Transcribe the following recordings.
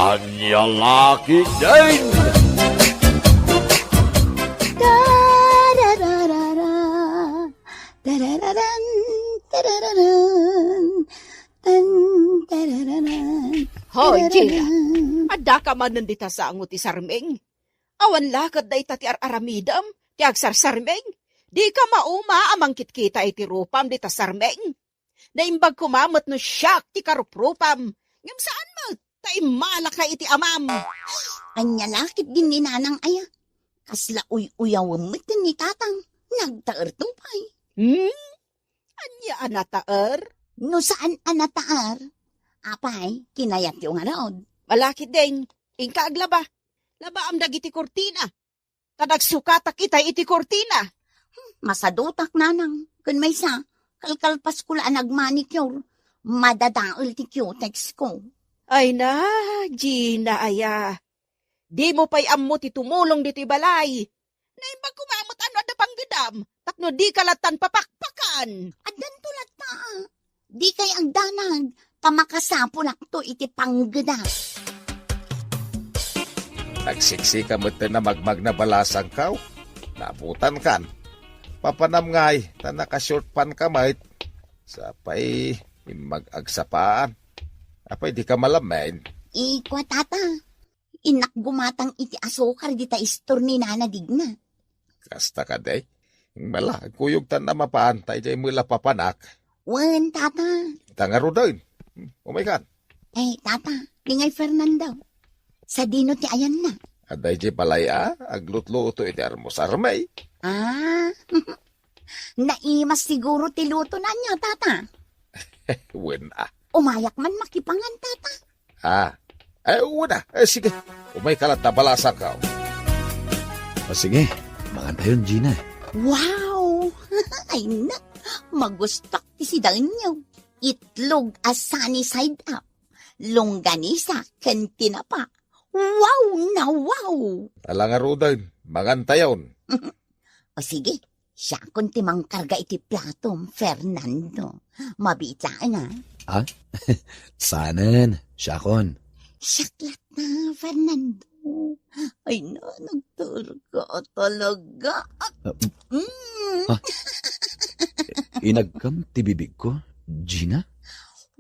Anya laki din! Tarararara, tarararan, tarararan, tan, tarararan, Hoy, Gina. tarararan. Ada ka man nandita sa angot ti Sarmeng. Awan lakad da ita ti aramidam, ti agsarsarmeng. Di ka mauma amang kitkita iti rupam di ta Sarmeng. Naimbag kumamot no siyak ti karuprupam. Ngam saan mo? Taimala ka iti amam. Anya lakit din ni nanang aya. Kasla uyawam din ni tatang. Nagtaer tumpay. Anya anataer? No saan anataar? Apay, kinayat yung araod. Malakit din. Ingka aglaba. Laba am dagiti kortina. Tadagsukatak itay iti kortina. Masadutak nanang. Kun may sa, kalkalpas ko lang nagmanicure. Madadaol ti cutex ko. Ay na, Gina aya. Di mo pa'y ammo ti tumulong dito balay. Naimbag kumamot ano ada panggedam. Takno di kalatan papakpakan. Adan tulat ta. Di kay ang danag. Tamakasapulak to iti panggada. Nagsiksika mo na magmag na balasang kaw. Nabutan kan. Papanamngay na nakashort pan kamay. Sapay mag-agsapaan. Apay di ka malamain. Ikwa tata. Inak gumatang iti asukar di ta istor ni nanadig na. Kasta ka day. Mala, kuyog tan na mapaan tayo jay mula papanak. Wan tata. Tangaro doon. Oh my God. Tata. Lingay Fernando. Sa dino ti ayan na. Aday jay palaya. Aglutluto iti armos-armay. Naimas siguro ti luto na niya tata. Win ah. Umayak man makipangan tata. Una. Sige. Umay kalat na balasang kaw. O sige, magantayon, Gina. Wow! Ay na, magustak ti si Danyo. Itlog as sunny side up. Longganisa, kantina pa. Wow na wow! Alangaro doon. Magantayon. O sige, siya kung timang karga iti platom, Fernando. Mabitlaan na. Sanan, Shakon. Siyaklat na, Fernando. Ay na, nagturga talaga. Inagkam ti bibig ko, Gina?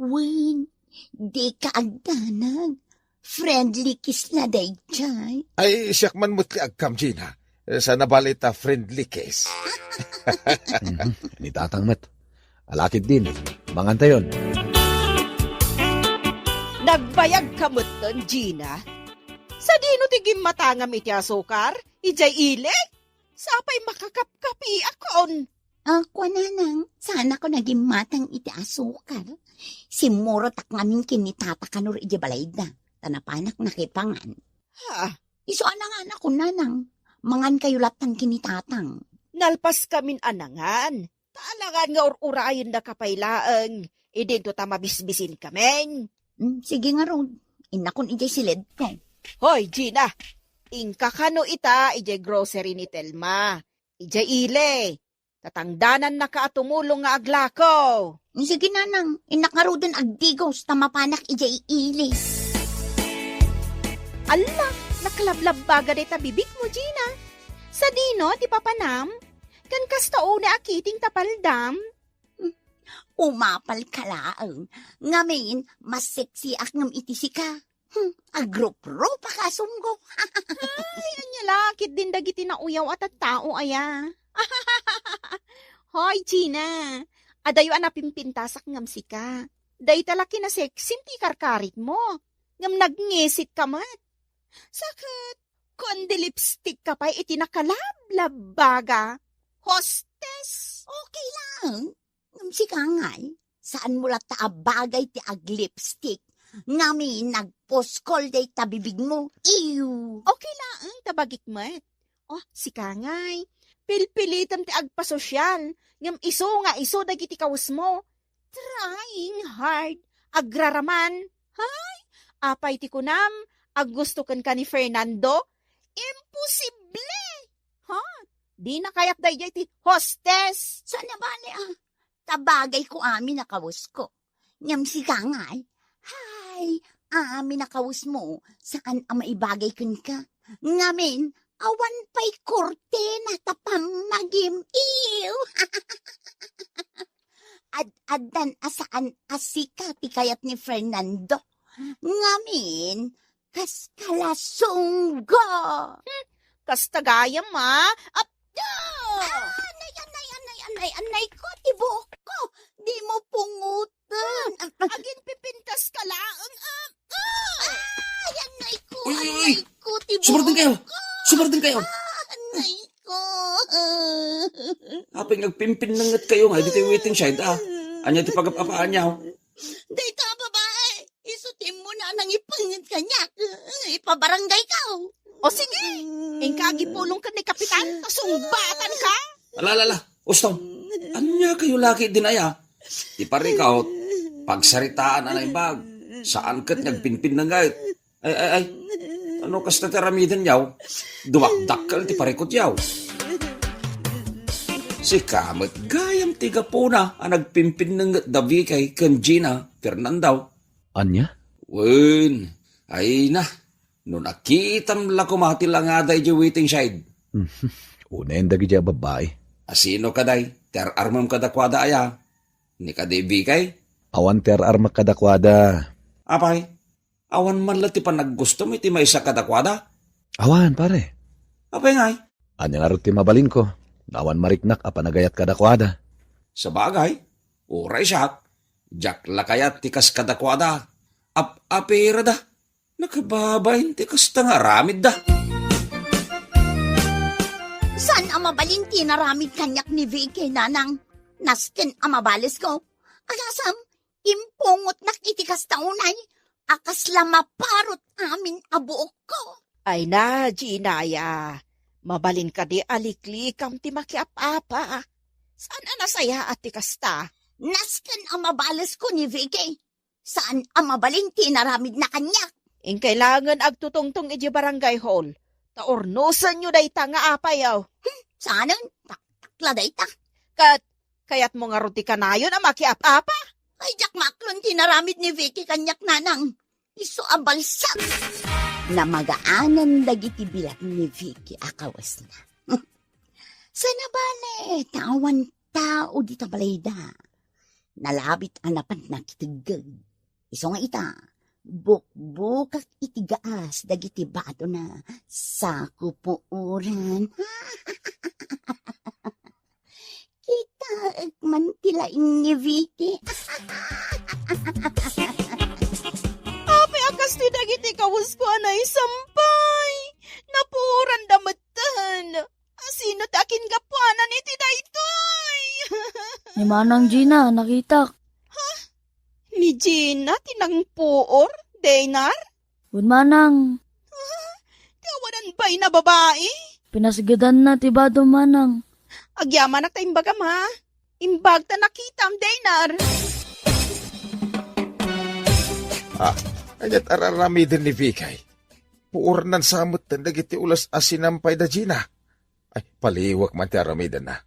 Win, di ka agdanag. Friendly kiss na day, chay. Ay, siyak man mutli agkam, Gina. Sa nabalita friendly case. Ni Tatang Mat. Alakit din, mangantayon. Nagbayag kamot ton, Gina. Sa dino tigim matangam iti asukar, ijay ile. Sapay makakapkapi akon. Ako nanang, sana ko naging matang iti asukar. Simuro tak ngamin kinitatakanor iti balayda na. Tanapanak nakipangan. Iso anangan ako nanang. Mangan kayo latang kinitatang. Nalpas kamin anangan. Taalangan nga urayin na kapailaang. Idento ta mabisbisin kameng. Sige nga ron. Inakon iti silid ko. Hoy, Gina. Ingka kano ita, ijay grocery ni Telma. Ijay ile. Tatangdanan na ka tumulong nga aglako. Sige nanang. Inakarodan agdigos. Tamapanak iti iili. Ala, nakalablab baga deta bibig mo, Gina. Sa dino, ti papanam. Kan kastao na akiting tapaldam. Umapal kalaang. Ngamin, mas sexy akngam iti sika. Agrup-rup akasunggo. Ay, anya lakit din dagiti na uyaw at tao aya. Hoy, Gina. Adayo anapimpintasak ngam sika. Day talaki na sexy ti karkarit mo. Ngam nagngesit ka mat. Sakit. Kundi lipstick ka pa iti nakalablab baga. Hostess. Okay lang. Si Kangay, saan mo lang taabagay ti ag-lipstick? Ngami nag-poskol day tabibig mo. Ew! Okay lang, tabagik mat. Oh, si Kangay. Pilpilitam ti agpasosyal. Ngam iso nga iso dagiti kawas mo. Trying hard. Agraraman. Hay, apay ti kunam. Aggusto kan ka ni Fernando. Imposible. Ha? Di na kayak dayjay ti hostess. Sana ba tabagay ko amin na kawus ko. Ngam si Kangay, hi, amin nakawus mo, saan ang maibagay kun ka? Ngamin, awan pa'y korte na tapam magim iw. Ad-adan asaan asika ti kayat ni Fernando. Ngamin, kas kalasunggo. Kastagayam ma. Anay ko, tibok ko. Di mo pungutan. Agin pipintas ka laang. Anay ko, Uy, anay ko, tibok Sumartin kayo! Sumartin kayo! Anay ko. Apay nagpimpin nangat kayo nga, dito yung waiting side, Anya ti pagapapaan niya, Dito, babae. Isutin mo na nang ipangit kanya. Ipabarangay ka. O sige, ingkagi pulong ka ni Kapitan, kasumbatan ka. Alala, Ustaw, anya kayo laki din aya? Di pare ka, pagsaritaan anay bag, saan kat nagpinpin na gayet? Ay, ano kas nataramidan yaw? Duwakdakal ti parikot yaw. Si Kamet gayam tiga po na ang nagpimpin ng dabi kay Gina Fernandaw. Anya? Wen, ay na, no nakitam la kumati lang nga day di waiting side. Una yung dagi dya babae. Asino kaday, ter armam kadakwada aya. Ni kadebi kay, Awan ter arma kadakwada. apay, awan man lati pa naggusto mo iti may isa kadakwada. Awan, pare. Apay ngay, Anya nga ti mabalin ko. Awan mariknak apa nagayat kadakwada. sa bagay, uray siya, jak lakayat tikas kadakwada. Apira da, nakababayin tikas tangaramid da. Saan ang mabalin tinaramid kanyak ni Vicky nanang nasken ang mabales ko? Alasam, impungot nakitikas taunay, akas lamaparot amin abuok ko. Ay na, Ginaya. Mabalin ka di aliklikam ti makiapapa. Saan ang nasaya at ti kasta? Nasken ang mabales ko ni Vicky. Saan ang mabalin tinaramid na kanyak? Ing kailangan agtutungtong iji barangay hall. Taornusan nyo day nga apayaw. Saanan? Takla day ta. Kaya't mo nga ruti kanayon ang makiapapa. Ay, jak maklon tinaramid ni Vicky kanyak nanang. Iso abalsak. Na magaanan dagiti bilat ni Vicky akawas na. Sana bale, tawan tao dito balayda. Nalabit anapan na kitigag. Iso nga ita, bukbukak itigaas dagiti bato na sa kupuuran. Kita man tilain ni Vicky. Apay akas ti dagiti kawus ko anay sampay. Napuran damatan. Sino takin gapuanan iti daytoy? Ni Manang Gina, nakita. Ni Gina, tinangpuor, Daynar? Good Manang, Kawanan ba'y na babae? pinasigadan na tibado Manang. Agyaman na tayong bagam ha. Imbag ta nakitam, Daynar. Anyat araramidin ni Vikay. Puurnan samot na nagiti ulas asinampay da Gina. Ay, paliwak man ti aramidan na.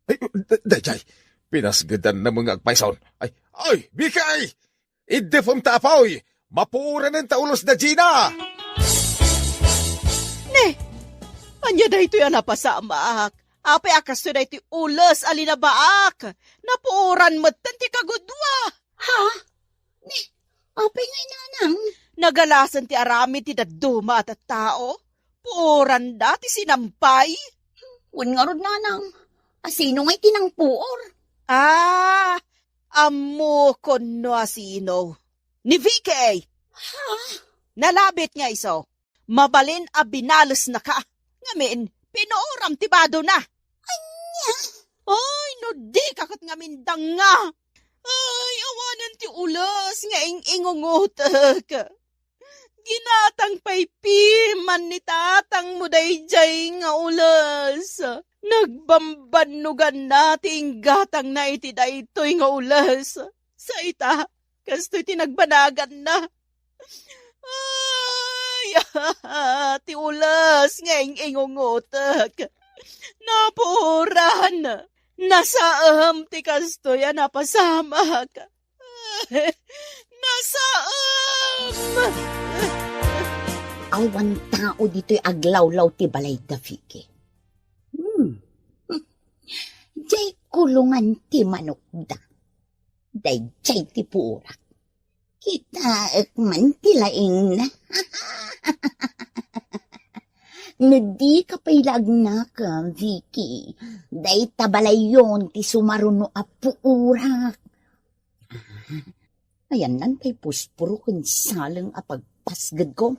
Ay, dayjay, pinasgadan na mga agpaisaon. Ay, Vikay! Idefom tapaw, mapuuran ng taulos da Gina! Anya da ito yan napasamak. Apay akas to da ito ulas alinabaak. Napuuran mo tanti kagudwa. Ha? Apay nga nanang. Nagalasan ti arami ti daduma at tao. Puuran da ti sinampay. Wan nga rod nanang. Asino nga'y tinangpuor? Amo kono asino. Ni VK. Ha? Nalabit nga iso. Mabalin a binalos na ka. Ngamin, pinooram tibado na. Anya? Ay, no di kakot ngamin danga. Ay, awanan ti ulas nga ingungutak. Ginatang paypiman ni tatang mo dayjay nga ulas. Nagbambanugan nating gatang na iti daytoy nga ulas. Sa ita, kasto'y tinagbanagan na. Ay, ti ulas nga ingungutak. Napuran. Nasaam ti kasto'y napasamak. Nasaam. Awan tao dito'y aglawlaw ti balay da Vicky. Jay kulungan ti manok da. Day jay ti purak. Kita man ti laing na. No di ka pailagna ka, Vicky. Day tabalay yon ti sumaruno a puurak. Ayan nan kay puspuro kun salang a pagpasgad ko.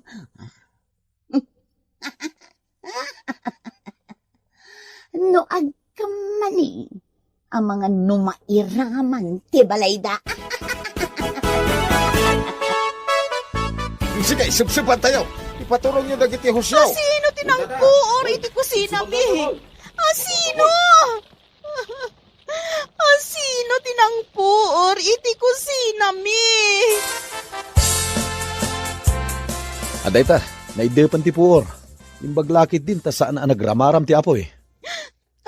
No agkamani ang mga numairaman ti balayda. Sige, subsuban tayo. Ipaturong nyo dagiti husyaw. Sino tinangpuor iti kusina mi? Sino? Sino tinangpuor iti kusina mi? Aday ta, naidepan ti puor. Imbaglakit din ta saan ang nagramaram ti apoy.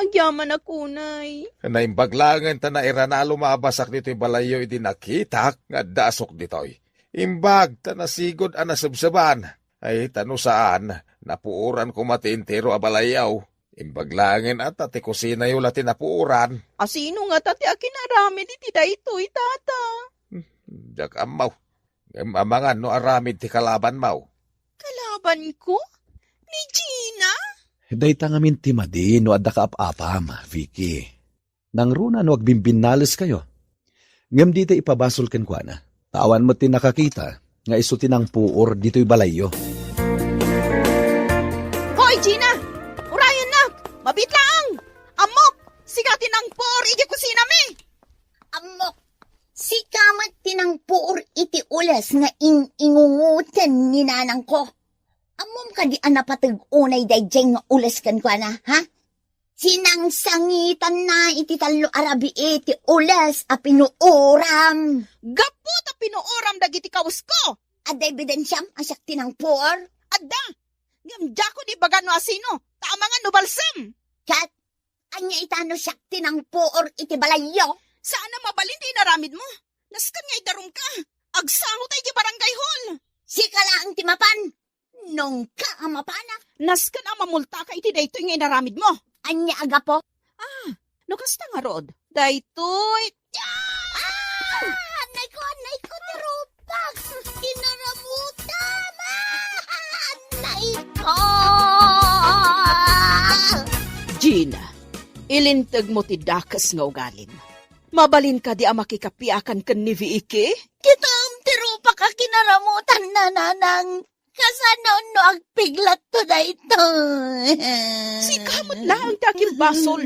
Agyaman ako, nay. Naimbaglangan ta na irana lumabasak dito'y balayo iti nakita nga dasok dito'y. Imbag ta nasigod ang nasabsaban. Ay tano saan, napuuran ko matintero a balayaw. Imbaglangan at ati kusina yung lati napuuran. Sino nga tati akinarami iti daytoy, tata? Diyak amaw. Amangan no aramid ti kalaban maw. Kalaban ko? Ni Gina? Day ta ngamin ti madi no adda ka apapam, Vicky. Nang runa no agbimbinalis kayo. Ngam dito ipabasol ken kwa na. Tawan mo tin nakakita nga isutin ang puor dito'y balayo. Hoy, Gina! Urayan na! Mabitlaang! Amok! Sigatin ang por iti kusina mi! Amok, si kamat tinangpuor iti ulas nga ingungutan ni nanang ko. Amom ka di anapatag unay dayjay nga ulas kan kwa na, ha? Sinangsangitan na iti talo arabi iti ulas a pinuuram. Gapo ta pinuoram dagiti kawas ko! Ada ebidensyam asak tinangpuor. Adda! Ngamdya ko di baga no asino, taamangan no balsam! Kat, anya itano siyak tinangpuor iti balayo. Saan na mabalin di naramid mo? Naskan nga idarum ka! Agsango tayo di barangay hall! Sikala ang timapan. Nung ka amapanak. Naskan ang mamulta ka iti daytoy nga inaramid mo! Anya aga po. No kasta nga rod? Daytoy! Anay ko, tarupak. Kinaramuta, ma. Anay ko. Gina, ilintag mo ti dakas nga ugalim. Mabalin ka di ang makikapiakan kan ni Vicky? Kitang tirupak ka kinaramutan na nanang. Kasano no agpiglat to da ito. Si kamot lang ti aking basol.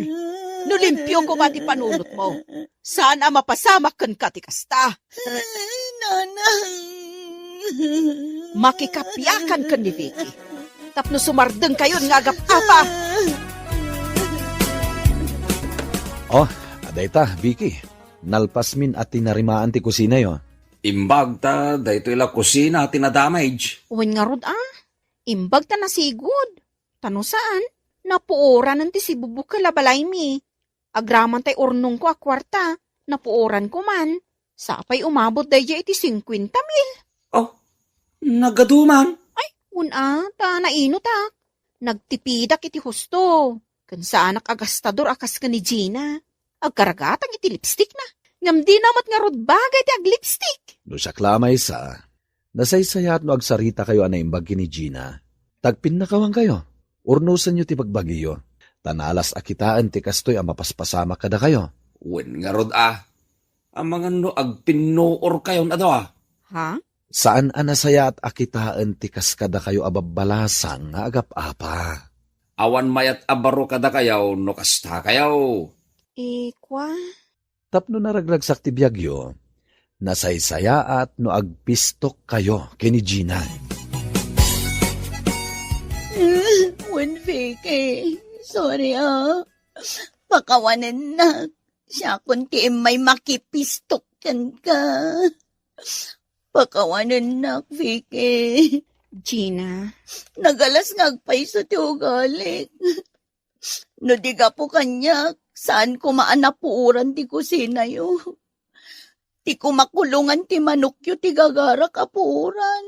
No limpyo ko ba ti panunot mo? Sana mapasamak kan ka ti kasta. Nanang. Makikapiakan kan ni Vicky. Tapno sumardeng kayo nga agap-apa. Oh, aday ta, Vicky. Nalpas min at tinarimaan ti kusina yo. Imbag ta, dahito ila kusina tinadamage. Uwan nga rod Imbag ta nasigod. Tano saan? Napuoran nanti si bubuk kalabalay mi. Agraman tay urnong ko a kwarta. Napuoran ko man. Sapay umabot daya iti 50,000. Oh, nagaduman. Ta naino tak. Nagtipidak iti husto. Kansaanak agastador akas ka ni Gina. Agkaragatang iti lipstick na. Ngam di namat nga rod bagay ti ag lipstick. Do siya klamay sa, nasaysayat no agsarita kayo anay imbag ni Gina. Tagpin na kawang kayo. Urnusan nyo ti pagbagiyo. Tanalas akitaan ti kastoy ang mapaspasama kada kayo. Wen nga rod ang mga no agpinuor kayo na daw Ha? Saan anasaya at akitaan ti kaskada kayo ababalasang nga agap-apa. Awan mayat abaro kada kayaw no kasta kayaw. Kwa? Tapno naragragsak ti biyagyo, nasaysaya at no agpistok kayo kini Gina. When Vicky, sorry pakawanan na. Siya kunti may makipistok kan ka. Pakawanan na, Vicky. Gina. Nagalas ngagpaiso ti ugalik. No di ka po kanya, saan ko maanapuuran ti kusina yo. Ti kumakulungan ti manukyo ti gagara kapuran.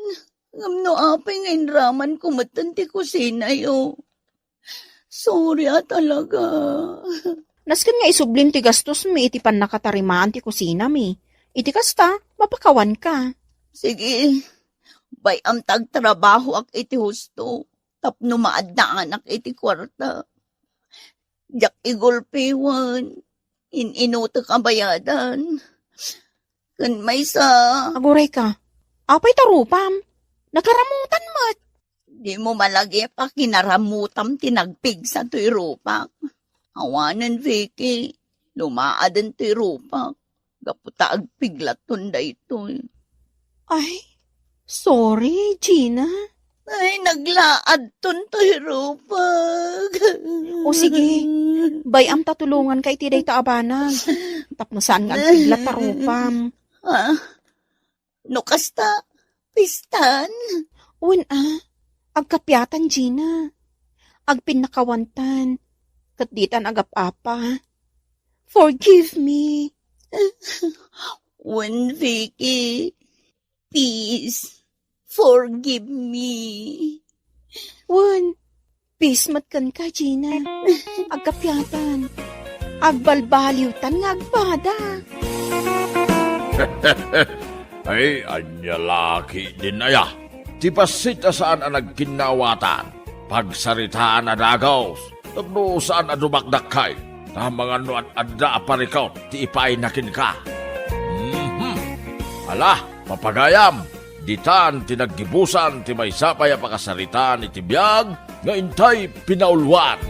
Ngamno apay ngayon raman kumatan ti kusina yo. Sorry talaga. Nasken nga isublim ti gastos mi iti pan nakatarimaan ti kusina mi. Iti kasta, mapakawan ka. Sige, bayam tagtrabaho ak iti husto. Tapno maadna anak iti kwarta. Jak igulpiwan. Inuta kabayadan. Kan may sa... Aguray ka. Apay tarupam. Nakaramutan mat. Di mo malagi pa kinaramutam tinagpig sa tuy rupak. Awanan, Vicky. Lumaadan tuy rupak. Gaputa agpiglaton da ito. Ay, sorry, Gina. Ay, naglaad ton tuy rupak. O sige, bayam tatulungan kay ti day taabanag. Tapno saan nga ang piglat tarupam. Ha? No kasta, pistan. Uwan agkapyatan, Gina. Agpinakawantan. Katditan agap-apa. Forgive me. When Vicky, please, forgive me. Uwan, pismat kan ka, Gina. Agkapyatan. Agbalbaliwtan nga agpada. Ay, anya laki din aya. Ti pasita saan ang nagkinawatan. Pagsaritaan na dagaws. Tapno saan na dumakdak kay. Tamang ano at adda aparikaw. Ti ipainakin ka. Ala, mapagayam. Ditan tinaggibusan ti may sapay pakasaritaan iti biyag nga intay pinaulwan.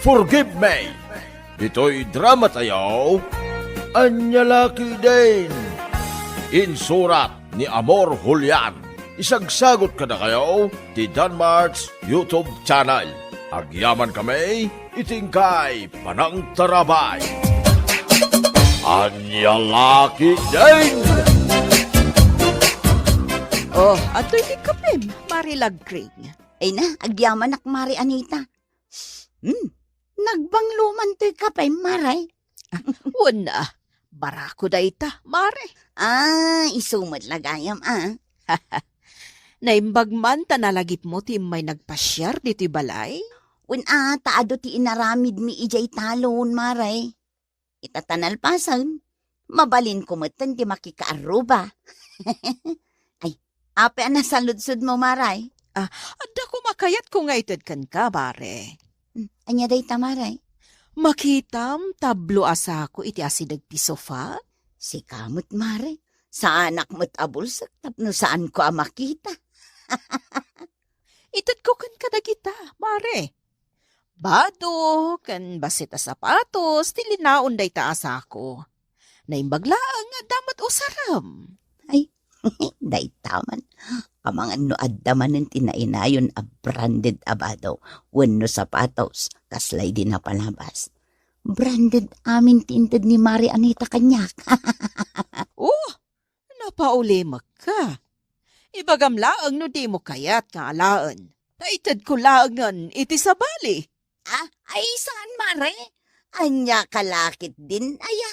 Forgive me. Ito'y drama tayo. Anya laki din. Insurat ni Amor Julian. Isagsagot ka na kayo ti Danmarks YouTube channel. Agyaman kami, itingkay panang tarabay. Anya laki din. Oh, ato'y di kapim, Marilag Kring. Ay na, agyaman ak Mari Anita. Nagbangluman to'y kapay, Maray. Una, barako da ita, Mare. Isumad lagayam, Naimbag man tanalagip mo ti may nagpasyar dito'y balay. Taado ti inaramid mi ijay talon, Maray. Itatanalpasan, mabalin kumatan ti makikaaruba. Ay, ape na saludsud mo, Maray. Adda ko makayat ko nga itad kan ka, Mare. Anya day ta, Maray. Makitam tablo asa ko iti asidag ti sofa. Si kamot, Maray. Sa anak mo't abulsak, tapno saan ko makita. Itad ko kan kadagita, Mare. Bado, kan basita sapatos, tilinaon day taas ako. Naimbaglaang nga damat o saram. Day taman. Kamangan no addaman ng tinainayon a branded abado. Wenno sapatos, kaslay din na palabas. Branded amin tinted ni Mari Anita kanyak. Napaulimak ka. Ibagam laang no di mo kayat nga alaan. Taitad ko laangan iti sabali. Ay saan, Mare? Anya kalakit din, aya.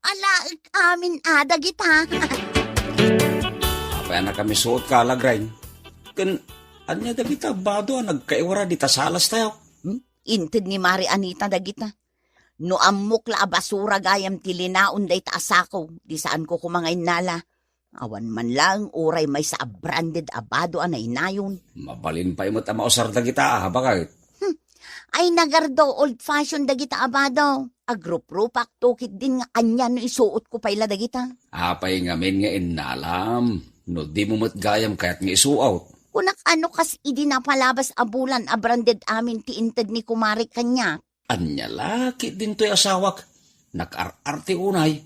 Alaag amin adagita. Apay na kami suot ka, Lagrain. Kan, anya dagita, bado, nagkaiwara di tasalas tayo. Inted ni Mari Anita dagita. No amok la basura gayam tilinaon day taasako. Di saan ko kumangay nala. Awan man lang, oray may sa branded abado anay nayon. Mabalin pa imot ang mausar dagita, bakit? Ay nagardo, old-fashioned dagita abado. Agrup-rupak, tukit din nga anya no isuot ko paila dagita. Apay ngamin nga inalam. No di mo matgayam kaya't nga isuaw. Kunak ano kas idi na palabas abulan a branded amin tiinted ni kumari kanya. Anya laki din to'y asawak. Nakar-arte unay.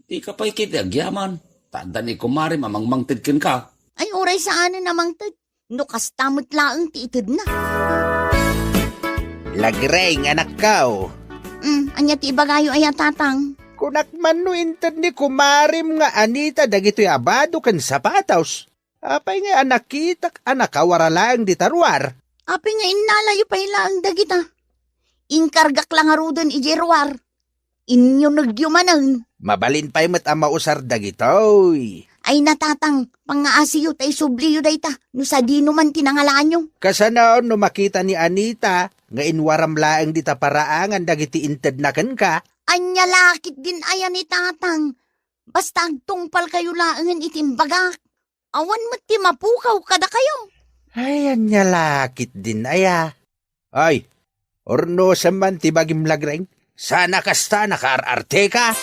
Di ka pa'y kiti agyaman. Tanda ni kumari mamangmangtid ka. Ay oray saan namang tid. No kas tamot laang tiited na. Lagreng, anak kao. Anya ti ibagayo aya tatang. Kunak man no intad ni kumarim nga Anita dagito'y abado kan sapatos. Apay nga anakitak anak kawara lang di tarwar. Api nga inalayo pa ilang dagita. Inkargak lang arudon ijerwar. Inyo nagyumanan. Mabalin pa'y mat ang mausar dagitoy. Ay natatang, pangaasiyo tay subliyo day ta, no sa dino man tinangalaan nyo. Kasanaon no makita ni Anita, nga inwaram laeng di ta paraangan dagiti inted na ka. Anya lakit din ayan ni tatang. Basta agtungpal kayo laangan itimbagak. Awan mo ti mapukaw kada kayo. Ay, anya lakit din aya. Ay, orno sa man ti bagim lagreng. Sana kasta nakaararte ka.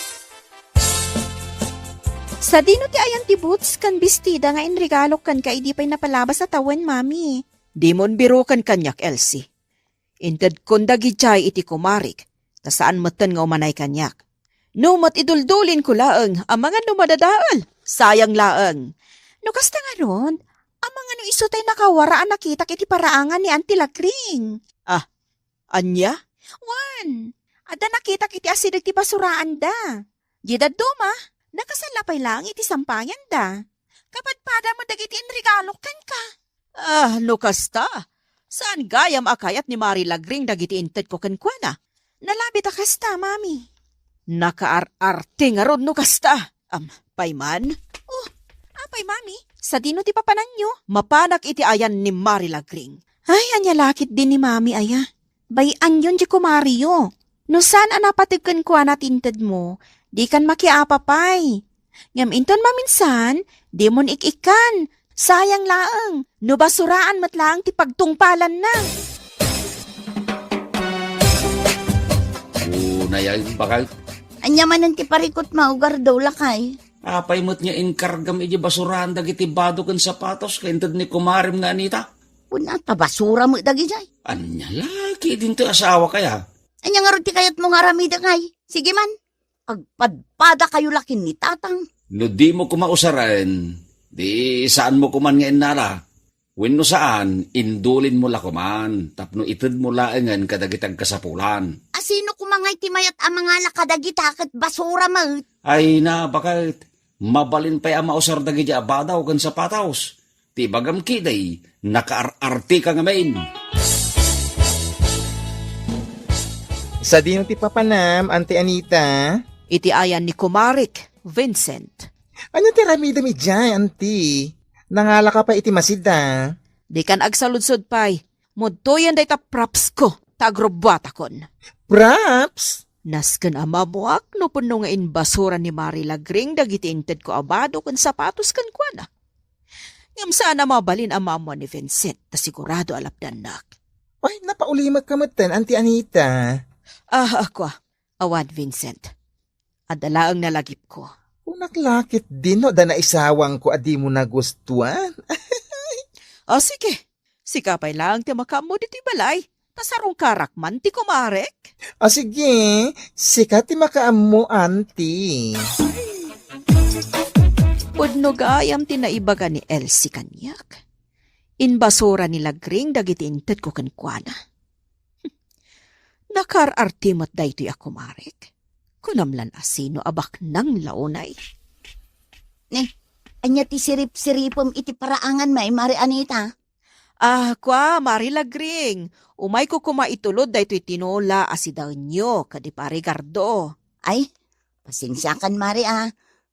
Sa dino ti ayan ti boots kan bestida nga inregalo kan ka idi pa'y napalabas sa tawan, mami. Di mon biro kan kanyak, Elsie. Inted kon dagijay iti kumarik, ta saan matan nga umanay kanyak. No mat iduldulin ko laeng, ang mga numadadaal. Sayang laeng. No kasta nga ron, ang mga no iso tay nakawaraan nakita iti paraangan ni Auntie Lagring. Ah, anya? Wan, ada nakita kiti asidag ti basuraan da. Gidad duma, nakasalapay lang iti sampangan da. Kapadpada mo dagiti inregalok kan ka. Ah, no kasta. Saan gayam akayat ni Mari Lagring dagiti inted ko kankwana? Nalabit a kasta, mami. Nakaar-arte nga ron no kasta. Payman? Oh, apay mami. Sa dino ti papanan nyo, mapanak iti ayan ni Mari Lagring. Ay, anya lakit din ni mami aya. Bayan yun di kumario. No saan anapatigkan ko anatinted mo, di kan makiapapay. Ngam inton maminsan, di mon ikikan. Sayang laang, no basuraan matlaang ti pagtungpalan na. Unayay bakal. Anya man ang ti parikot maugar daw lakay. Apay mo't niya inkargam iji basurahan dagiti bado kan sapatos kaintad ni kumarim nga Anita. Una ta basura mo dagijay. Anya laki din to asawa kaya. Anya nga ron ti kayat mo nga ramida kay. Sige man, agpadpada kayo lakin ni tatang. No di mo kumausaran, di saan mo kuman nga inala. Wenno saan, indulin mo la kuman, tapno ited mo laengan kadagitang kasapulan. Asino kumangay ti mayat ang mga lakadagitakot basura mo. Ay na, bakit? Mabalin pa'y ama usar dagi abadaw kan sapatos. Ti bagam kiday, nakaar-arte ka nga main. Sa dino ti papanam, Auntie Anita. Iti ayan ni Kumarik, Vincent. Ano ti ramida mi dyan, Auntie? Nangala ka pa iti masida. Di kan agsaludsod pay, mudtoyan day ta props ko, tagrobata kon. Props? Nasken amamuak no puno nga basura ni Mari Lagring dagiti inted ko abado kun sapatos kan kuana. Ngam sana mabalin ang mamo ni Vincent ta sigurado alapdan nak. Ay, napaulimat ka matan, Auntie Anita. Ako awan Vincent. Adalaang nalagip ko. Kung naklakit din, no, da naisawang ko adi mo nagustuhan. Sige. Sikapay lang ti makamo diti balay. Tasarong karakman ti kumarek. Sige, sikat ti makaam mo, Auntie. Pudno gayam ti naibaga ni Elsie kanyak. Inbasura ni Lagring dagiti inted ko kankwana. Nakar-artimot da ito'y ako marek. Kunamlan asino abak nang launay. Anya ti sirip-siripom iti paraangan may Mari Anita. Kwa, Mari Lagring. Umay ko kumaitulod da ito'y tinola asidaw nyo, kadi pare Gardo. Ay, pasensyakan Mari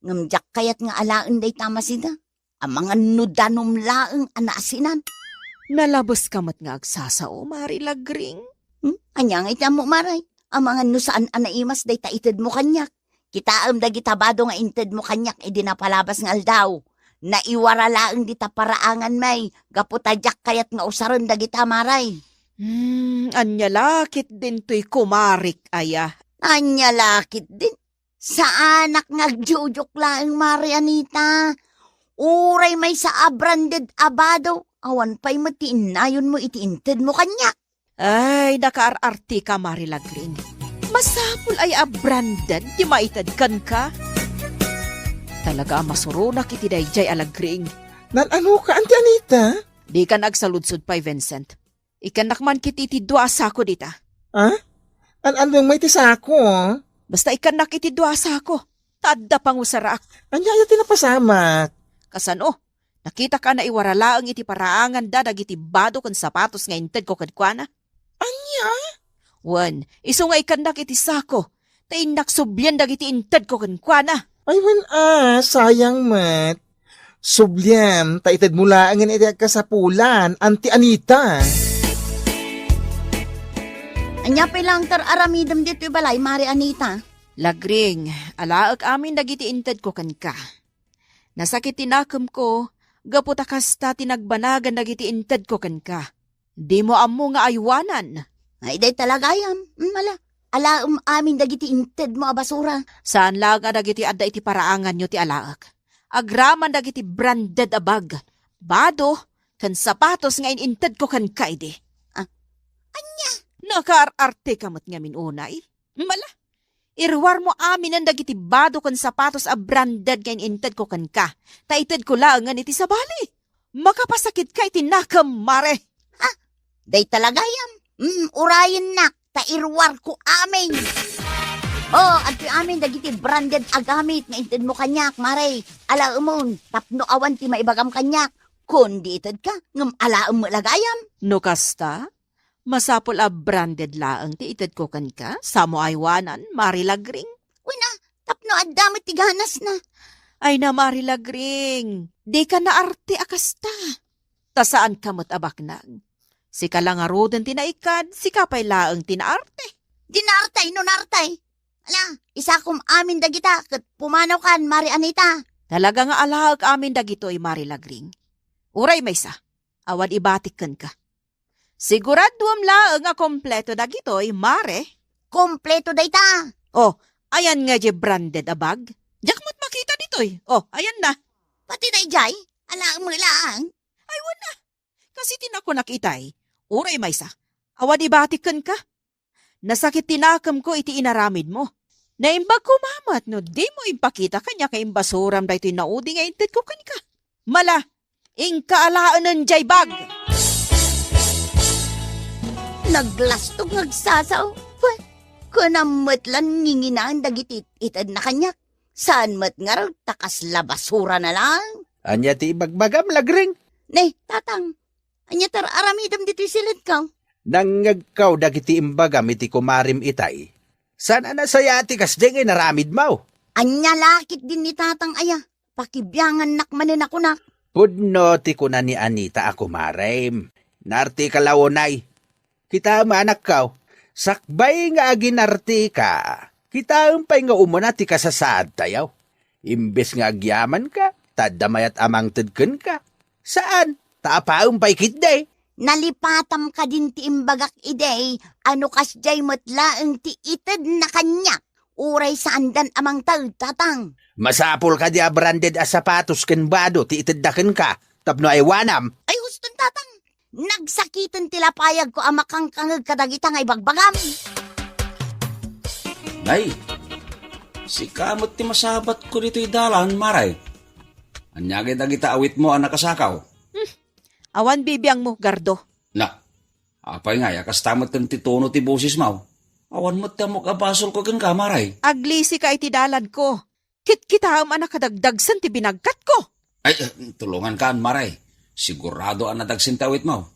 Ngamjak kayat nga alaan day tama sida. Ang mga nudanom laeng anaasinan. Nalabos kamat nga agsasao, Mari Lagring. Anya nga ita mo Maray. Ang mga nusaan anaimas day taited mo kanyak. Kitaam da gitabado nga inted mo kanyak napalabas nga aldaw. Naiwara laeng dita paraangan may. Gaputadyak kayat nga usaron da gita Maray. Anya lakit din to'y kumarik aya. Anya lakit din. Sa anak nagjujuk laeng Mari Anita. Uray may sa branded abado. Awan pa'y matiinayon mo itiinted mo kanyak. Ay, nakaar-arti ka, Mari Lagring. Masapul ay branded, di maitad kan ka. Talaga masurunak iti dayjay Alagring. Ano ka, Auntie Anita? Di ka nagsaludsod pa'y Vincent. Ikanakman kiti ti dua sako dita. Anong may tisako? Basta ikanak iti dua sako. Tadda pang usarak. Anya tinapasamak. Kasano? Nakita ka na iwaralaang iti paraangan da dagiti bado kan sapatos nga inted ko kadkwana? Anya? Wan, iso nga ikandak iti sako. Tain naksubyan dagiti inted ko kankwana. Ay, sayang mat. Subliam, taitad mula ang iti kasapulan, Auntie Anita. Anya pa lang aramidam dito balay, Mari Anita. Lagring, alaak amin dagiti inted ko kanka. Nasakit tinakam ko, gaputa kasta tinagbanagan dagiti inted ko kanka. Di mo amo nga aywanan. Ay, day talaga yam. Mala. Alaam amin dagiti inted mo a basura. Saan lang nga dagiti adda iti paraangan nyo ti alaak? Agraman dagiti branded abag. Bado, kan sapatos nga ininted ko kan kaide. Anya? Nakaar-arte kamot nga minunay. Mala, irwar mo amin ang dagiti bado kan sapatos a branded nga ininted ko kan ka. Taited ko lang nga iti sabali. Makapasakit ka iti nakam, mare. Day talaga yam. Urayin nak. Tairwar ko amin. Oh, at yung amin dagiti branded agamit nga inted mo kanyak, Mare. Ala umon, tapno awan ti maibagam kanyak. Kundi ited ka, ngam alaam mo lagayam. No kasta, masapol a branded laang ti ited ko kan ka, samo aywanan, mari lagring. Wala, tapno at damit ti ganas na. Ay na mari lagring, di ka na arte akasta. Tasaan kamot abaknag. Si kalangaroden tinaikad, si kapay laang tinaarte. Dinartay no nartay. Ala, isa kum amin dagita, kat pumanaw kan, Mari Anita. Talaga nga alahag amin dagitoy mari lagring. Uray may sa, awan ibatik kan ka. Siguraduam laang nga kompleto dagitoy, mare. Kompleto day ta. Oh, ayan nga je branded abag. Diyak mo't makita ditoy. Oh, ayan na. Pati day jay, alaam mo lang. Ay, wala. Kasi tinako nakitay. Uray may sa, awan ibatik kan ka. Nasakit tinakam ko iti inaramid mo. Naimbag ko mamat no, di mo impakita kanya kay imbasuram da ito'y naudi nga inted ko kanika. Mala, ingkaalaan ng jay bag. Naglastog nagsasaw. Kunamot lang nginginaan dagitit itad na kanyak. Saan mat nga raw takas labasura na lang. Anya ti ibagbagam lagring. Ne, tatang. Anya tar aramidam dito'y silid ka. Nangagkaw dagiti imbagam iti kumarim itay. Sana na sayati kas dengay naramid mo. Anya lakit din ni tatang aya. Pakibyangan nakmanin ako nak. Pudno ti kuna ni Anita ako marim. Narti ka lawonay. Kita manak kaw. Sakbay nga aginarti ka. Kita umpay nga umuna ti kasasaad tayaw. Imbes nga agyaman ka, tadamayat amang tedken ka. Saan? Tapa umpay kitday. Nalipatam ka din ti imbagak idey. Ano kas jay matlaang ti itad na kanyak. Uray sa andan amang tag, tatang. Masapol ka di a branded a sapatos ken bado ti iteddaken ka. Tapno ay wanam. Ay huston tatang. Nagsakitan tilapayag ko amakang kangag kadagita nga ibagbagam. Nay, si kamot ti masabat ko dito'y dalan, maray. Anyagay dagita awit mo ang nakasakaw. Awan bibiyang mo, Gardo. Na, apay nga, yakas tamot kang titono ti boses mo. Awan mo tamok abasol ko kang kamaray. Aglisi ka iti dalan ko. Kit-kita ang anak kadagdagsan ti binagkat ko. Ay, tulungan ka, maray. Sigurado ang nadagsintawit mo.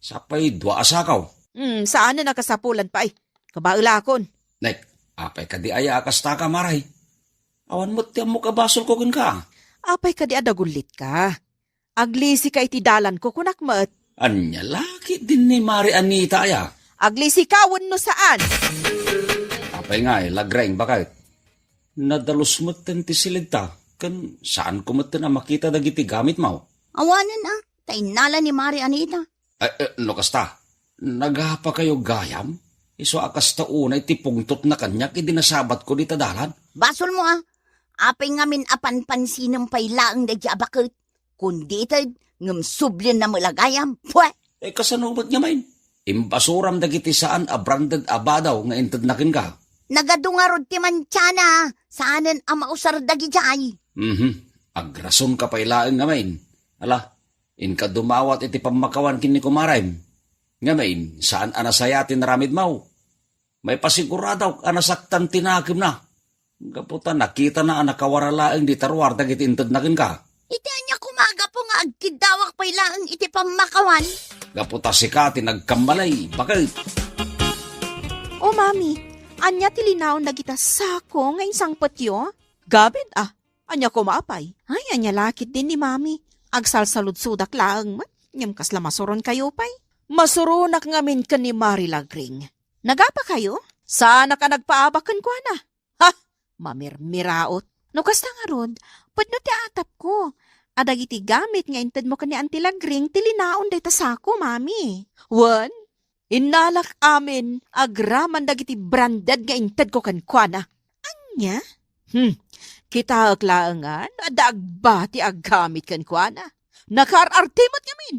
Sapay, dua asakaw. Saan na nakasapulan pa ay? Kabaulakon. Nek, apay ka di aya akasta ka, maray. Awan mo tamok abasol ko kang ka. Apay ka di adagulit ka. Aglisi ka iti dalan ko kunakmat. Anya, laki din ni Mari Anita aya. Aglisi ka no saan? Apay nga, lagreng bakit? Nadalos mo ti silid ta. Kan saan ko mo na makita dagiti gamit mo? Awanan tainala ni Mari Anita. No kasta, naghapa kayo gayam? Iso akas ta unay ti pungtot na kanyak idinasabat ko di tadalan? Basol mo apay ngamin apan-pansinang pailaang dagya abakit. Kundi itad, ngam sublin na malagayam. Pwe! Kasanubat nga main. Imbasuram dagiti saan a branded abadaw nga intad nakin ka. Nagadungarod ti mantyana. Saanan ang mausar dagi jay. Agrason ka pailaang nga main. Ala, inka dumawat iti pamakawan kini kumaraym. Nga main, saan anasayatin ramid mau? May pasiguradaw anasaktan tinakim na. Gaputan nakita na anakawaralaang di tarwar dagiti intad nakin ka. Iti anya kumaga po nga agkidawak pailaang iti pamakawan. Gaputa si Kati nagkambalay. Bakit? O mami, Anya tilinaw na kita sako nga isang patyo. Gabid anya ko maapay. Ay, anya lakit din ni mami. Agsalsalud-sudak laang mat. Nyam kasla masuron kayo pay. Masurunak ngamin ka ni Mari Lagring. Nagapa kayo? Sana ka nagpaabakan ko na. Ha? Mamirmiraot. No kasta nga rod, padno ti atap ko. Adag iti gamit nga inted mo ka ni Auntie Lagring tilinaon dayta sako, mami. Wan? Inalak amin agraman dagiti branded nga inted ko kankwana. Anya? Kita aglaangan adag ba ti aggamit kankwana. Nakarartimot ngamin.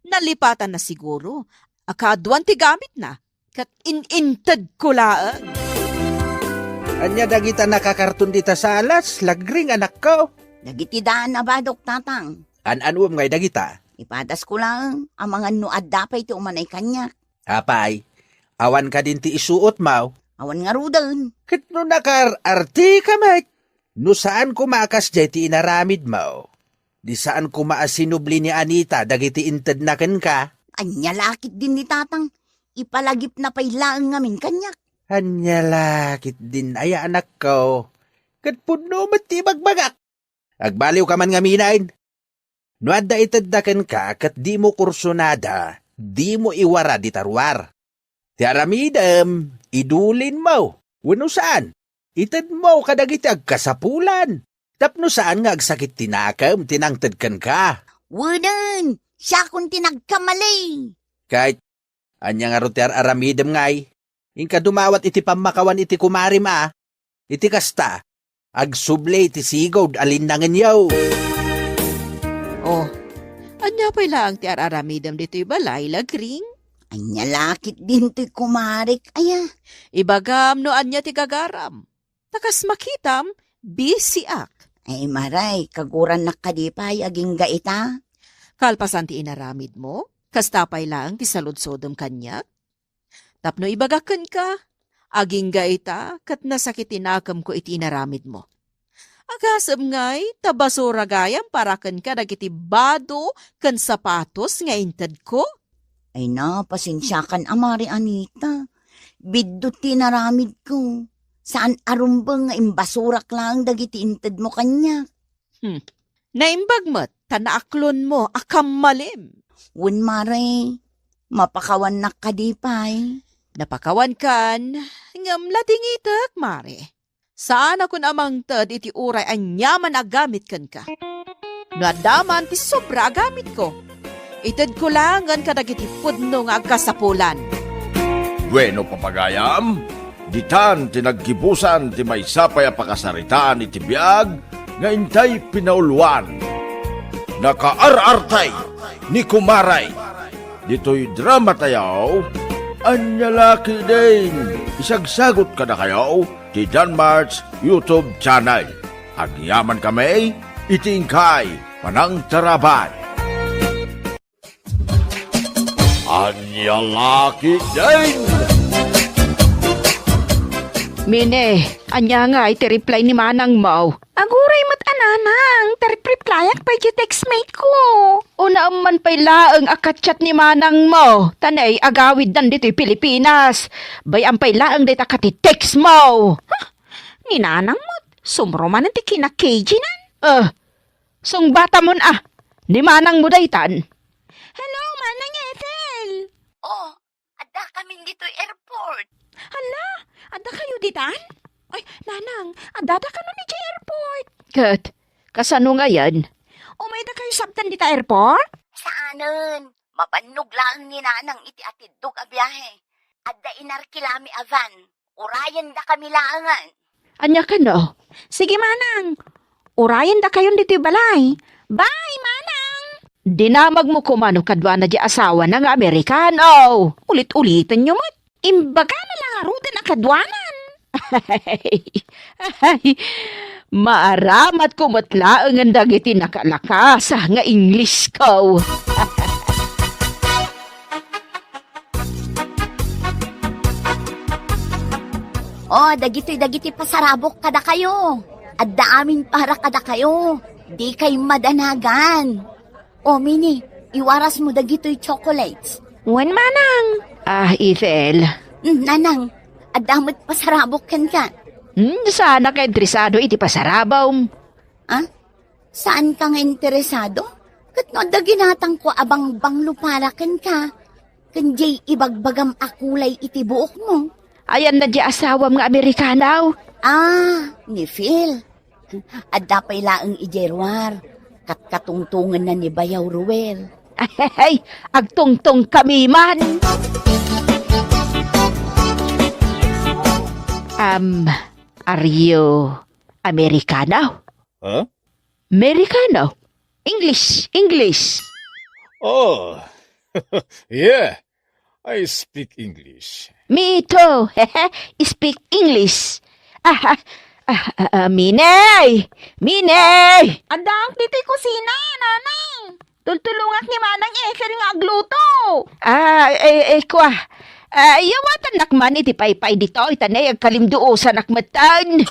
Nalipatan na siguro. Akaduan ti gamit na. Kat in-inted ko laang. Anya dagita nakakarton dita sa alas, Lagring anak ko. Dagiti daan na ba, Dok Tatang? An-anuam ngay dagita. Ipadas ko lang ang mga nuad dapay ti umanay kanya. Apay, awan ka din ti isuot mau. Awan nga rudan. Kat no nakar-arti ka mat. No saan kumakas jay ti inaramid mau. Di saan kumaasinubli ni Anita dagiti inted na ken ka. Anya lakit din ni Tatang. Ipalagip na pailaang ngamin kanya. Anya lakit din ay anak ko. Kat puno mati magbagak. Agbaliw ka man nga minain. No adda itaddakan ka kat di mo kursunada, di mo iwara di tarwar. Ti aramidam, idulin mo. Wano saan? Itad mo kadagiti agkasapulan. Tapno saan nga agsakit tinakam, tinangtadkan ka. Wadan, siya kung tinagkamali. Kahit, anya nga roter aramidam ngay. Inka dumawat iti pamakawan iti kumari ma. Iti kasta, agsuble iti sigod alindangan yaw. Oh, anya pa'y lang ti araramidam dito'y balay, Lagring? Anya lakit din to'y kumarik. Aya, Ibagam no anya ti gagaram. Takas makitam, busy ak. ay maray, kaguran na kadipay aging gaita. Kalpasan ti inaramid mo, kastapay lang ti saludsodom kanyak. Tapno ibagakan ka, aging gaita, kat nasakit tinakam ko iti inaramid mo. Agasam ngay, tabasura gayam parakan ka dagiti bado kan sapatos nga inted ko. Ay na, pasensyakan amari Anita. Biddo tinaramid ko. Saan arumbang nga imbasurak lang dagiti inted mo kanya. Naimbagmat, tanaaklon mo, akam malim. Wen mare, mapakawan na kadipay. Napakawan kan, ngam latingitak, mare. Saan ako namang tad iti uray anyaman agamit kan ka? Nadaman ti sobra agamit ko. Itad ko lang ang kadagiti pudno nga agkasapulan. Bueno, papagayam, ditan tinaggibusan ti may sapay a pakasaritaan iti biag nga intay pinauluan. Nakaarartay ni Kumaray. Dito'y drama tayaw, anya laki din. Isagsagot ka na kayo ti Danmar's YouTube channel. Agyaman kami, itingkay panang tarabay. Anya laki din. Mine, anya nga iti reply ni Manang Mau. Aguray mat ananang, reply pa iti textmate ko. Una man pa'y laang akatchat ni Manang Mau. Tanay agawid dan dito'y Pilipinas. Bayang pa'y laang dito akati text mo. Ni Nanang mo, sumroman ti kinakiji nan. Sung bata mo ni Manang mo daytan. Hello, Manang Ethel. Oh, ada kami dito airport. Hala, ada kayo ditan? Ay, Nanang, adada ka na ni J Airport. Kat, kasano nga yan? Umay da kayo sabtan dita airport? Saanan? Mabanog lang ni Nanang iti atidog a biyahe. Adda inarkilami avan. Urayan da kami laangan. Anya ka no? Sige, Manang. Urayan da kayon dito balay. Bye, Manang! Dinamag mo kumano kadwa na di asawa ng Amerikano. Ulit-ulitan nyo mo. Imbaga na lang arudan na kadwanan. Maaramat ko matlaang ang dagiti nakalakas nga English ko. Oh, dagiti pasarabok kada kayo. Adda amin para kada kayo. Di kay madanagan. Oh, Mini, iwaras mo dagito'y chocolates. Wen, Manang? Ethel. Nanang, adamot pasarabok kan ka. Sana ka interesado iti pasarabaw. Saan ka nga interesado? Kat no, da ginatang ko abang bangluparakan ka. Kanjay ibagbagam akulay iti buok mo. Ayan na di asawam nga Amerikanaw. Ni Phil. Adda pa'y laang ijerwar. Katkatungtungan na ni Bayaw Ruel. Ay, agtungtong kami man. Are you Americano? Huh? Americano? English. Oh, yeah. I speak English. Me too. Speak English. Minay! Andang titi kusina, nanang. Tultulungak ni manang Ethel nga agluto. Kwa. Yawatan nakman iti paypay dito, itanay agkalimduosan nakmatan.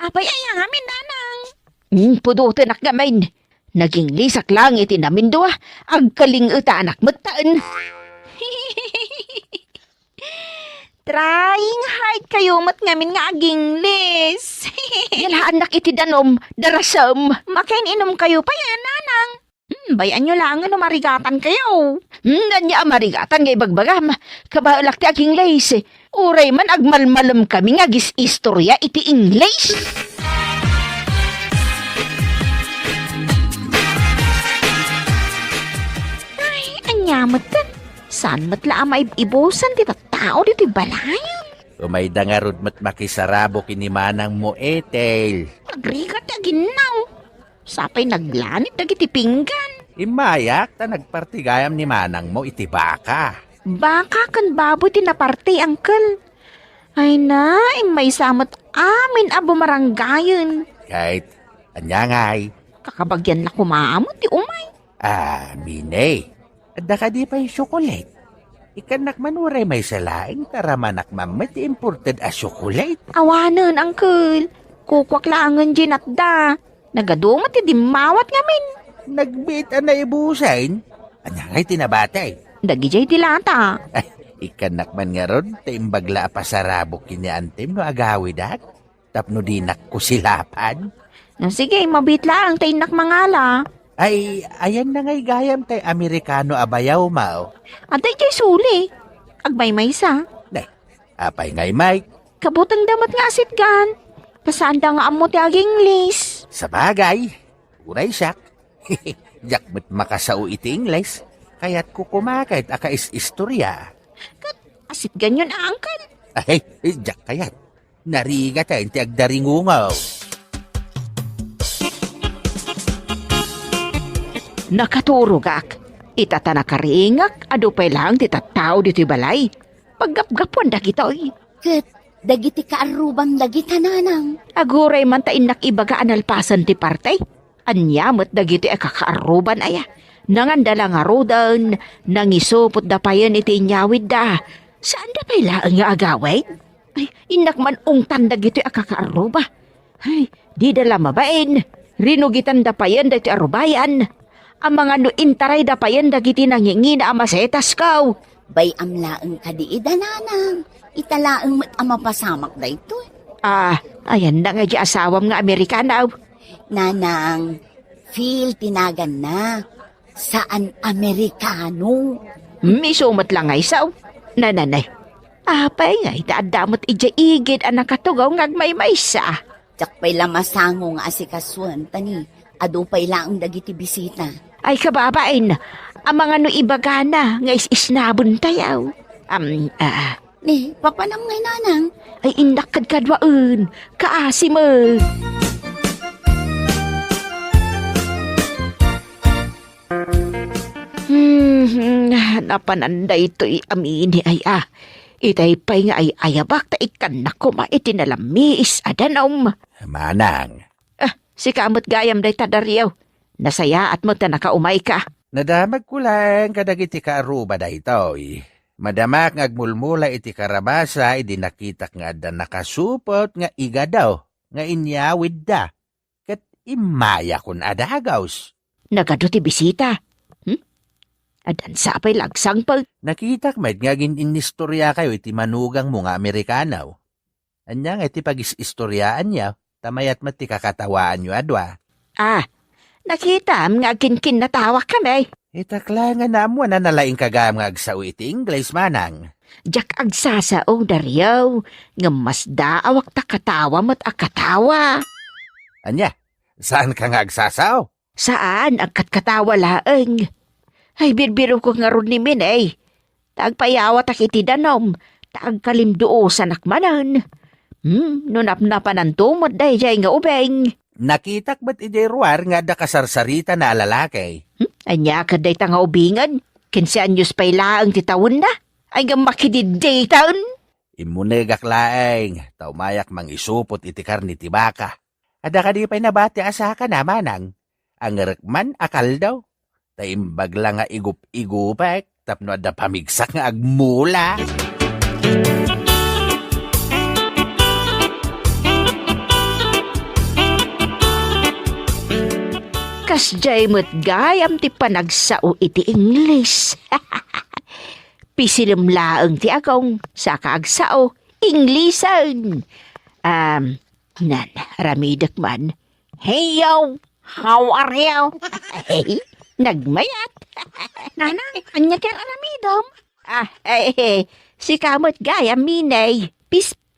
Apay ay ang amin, nanang. Pudutan nakgamin. Naging lisak lang iti namin doa, agkalinguta nakmatan. Trying hard kayo mat ngamin nga aging lis. Yalaan nak iti danom, darasam. Makain inom kayo pa yan, nanang. Bayan nyo lang ano marigatan kayo. Nanya marigatan ngay bagbagam. Kabahalak ti aging lis. Uray man agmalmalam kami nga gis istorya iti English. Ay, anyamat ka. Saan matla may ibusan ti tao dito balayan? Umayda nga rod mat makisarabo kinimanang mo, Ethel. Agrigat na ginaw. Sapay naglanit na iti pinggan. Imayak ta nagpartigayam ni manang mo iti baka. Baka kan baboy tinaparte, uncle. Ay na, may samot amin abo maranggayon. Kahit anyangay. Kakabagyan na kumamot, ti umay. Mine. Adda ka di pa yung chocolate. Ikanak manuray may salaing taramanak mamit imported a chocolate. Awanan, uncle. Kukwak langan ginat da. Nagadumat ti dimawat ngamin. Nagbit na ibusain. Anyangay tinabatay. Dagijay dilata. Ay, ikanak man nga rod, taimbagla pasarabok kini antem no agawidat. Tapno dinak kusilapan. Sige, mabit lang, tainak mangala. Ay, ayan na ngay gayam tay Amerikano abayaw mao. Atay jay suli. Agbay-may sa. Nay, apay ngay Mike. Kabutang damat nga asitgan. Pasanda nga amo ti aging lis. Sa bagay, uray siyak. Jakmet makasao iti Ingles, kaya't kukumakait aka istorya. Asitgan yun, uncle. Ay, jak kayat. Nariga tayo ti agdaringungaw. Nakaturugak. Itata nakaringak, ado pa'y lang titatao dito'y balay. Paggapgapuan da kito'y. Kat, dagiti kaarubang dagita nanang. Aguray man tain nakibaga analpasan ti partay. Anyamot dagiti akakaaruban aya. Nangandala nga rodan, nangisupot da payan iti inyawid da. Saan da pa'y laang nga agaway? Ay, inak man ungtan dagiti akakaaruba. Ay, di dala mabain. Rinugitan da payan da iti arubayan. Ang mga intaray da payan dagiti nangingina amasetas kaw. Bay amlaang kadiida nanang. Italaang amapasamak da ito. Ayan na nga di asawam nga Amerikanaw. Nanang, Phil tinagan na. Saan Amerikano? Misumat lang nga isaw. Nananay. Apay nga itaadamot ija igid ang nakatugaw ngagmay maysa. Tsak pa'y lamasango nga asikasuan tani. Ado pa'y laang dagiti bisita. Ay kababain, ang mga ibagana nga isnabon tayaw. Papanam ngay nanang. Ay indakad kadwaan, kaasi mo. Napananda ito'y amini ay Itay pa'y nga ay ayabak ta ikan na kuma itinalamiis adanom. Manang. Si kamot gayam day tadaryaw. Nasaya at mo ta nakaumay ka. Nadamag ko lang kadag iti kaaruba da ito'y. Madamak ngagmulmula iti karabasa idi nakitak nga da nakasupot nga iga daw nga inyawid da. Kat imaya kun adagaws. Nagado ti bisita. Adan sa apay lagsang pag. Nakita kmet nga inistorya kayo iti manugang mo nga Amerikanaw. Anya nga iti pag-istoryaan niya, tamayat mati kakatawaan niyo adwa. Nakita nga kinkin natawa kami. Itakla nga na mo na nalaing kagam nga agsaw iti English manang. Jak agsasao Daryaw, nga mas daawak ta katawa mat akatawa. Anya, saan ka nga agsasaw? Saan agkatkatawa laeng? Ay birbiro ko nga ron ni Minay. Tagpayawa ta kiti danom, taagkalimduo sa nakmanan. Nunapnapan ang tumot day jay nga ubeng. Nakitak ba't iti ruar nga da kasarsarita na alalaki? Anya ka day ta nga ubingan, 15 anyos pa'y laang titawon na. Ay nga makididay taon. Imunegak laeng, taumayak mang isupot iti karni ti baka. Ada ka di pa'y nabati asa ka na manang. Ang rekman akal daw. Taimbag lang nga igup-igupek, tapno ada pamigsak nga agmula. Kasjay mo't gayam ti panagsao iti English. Pisilim laeng ti agong sa kaagsao Englishan. Nan, ramidak man. Hey yo, how are you? Hey, nagmayat. Nanang, anya kang aramidom? Si kamot gayam minay.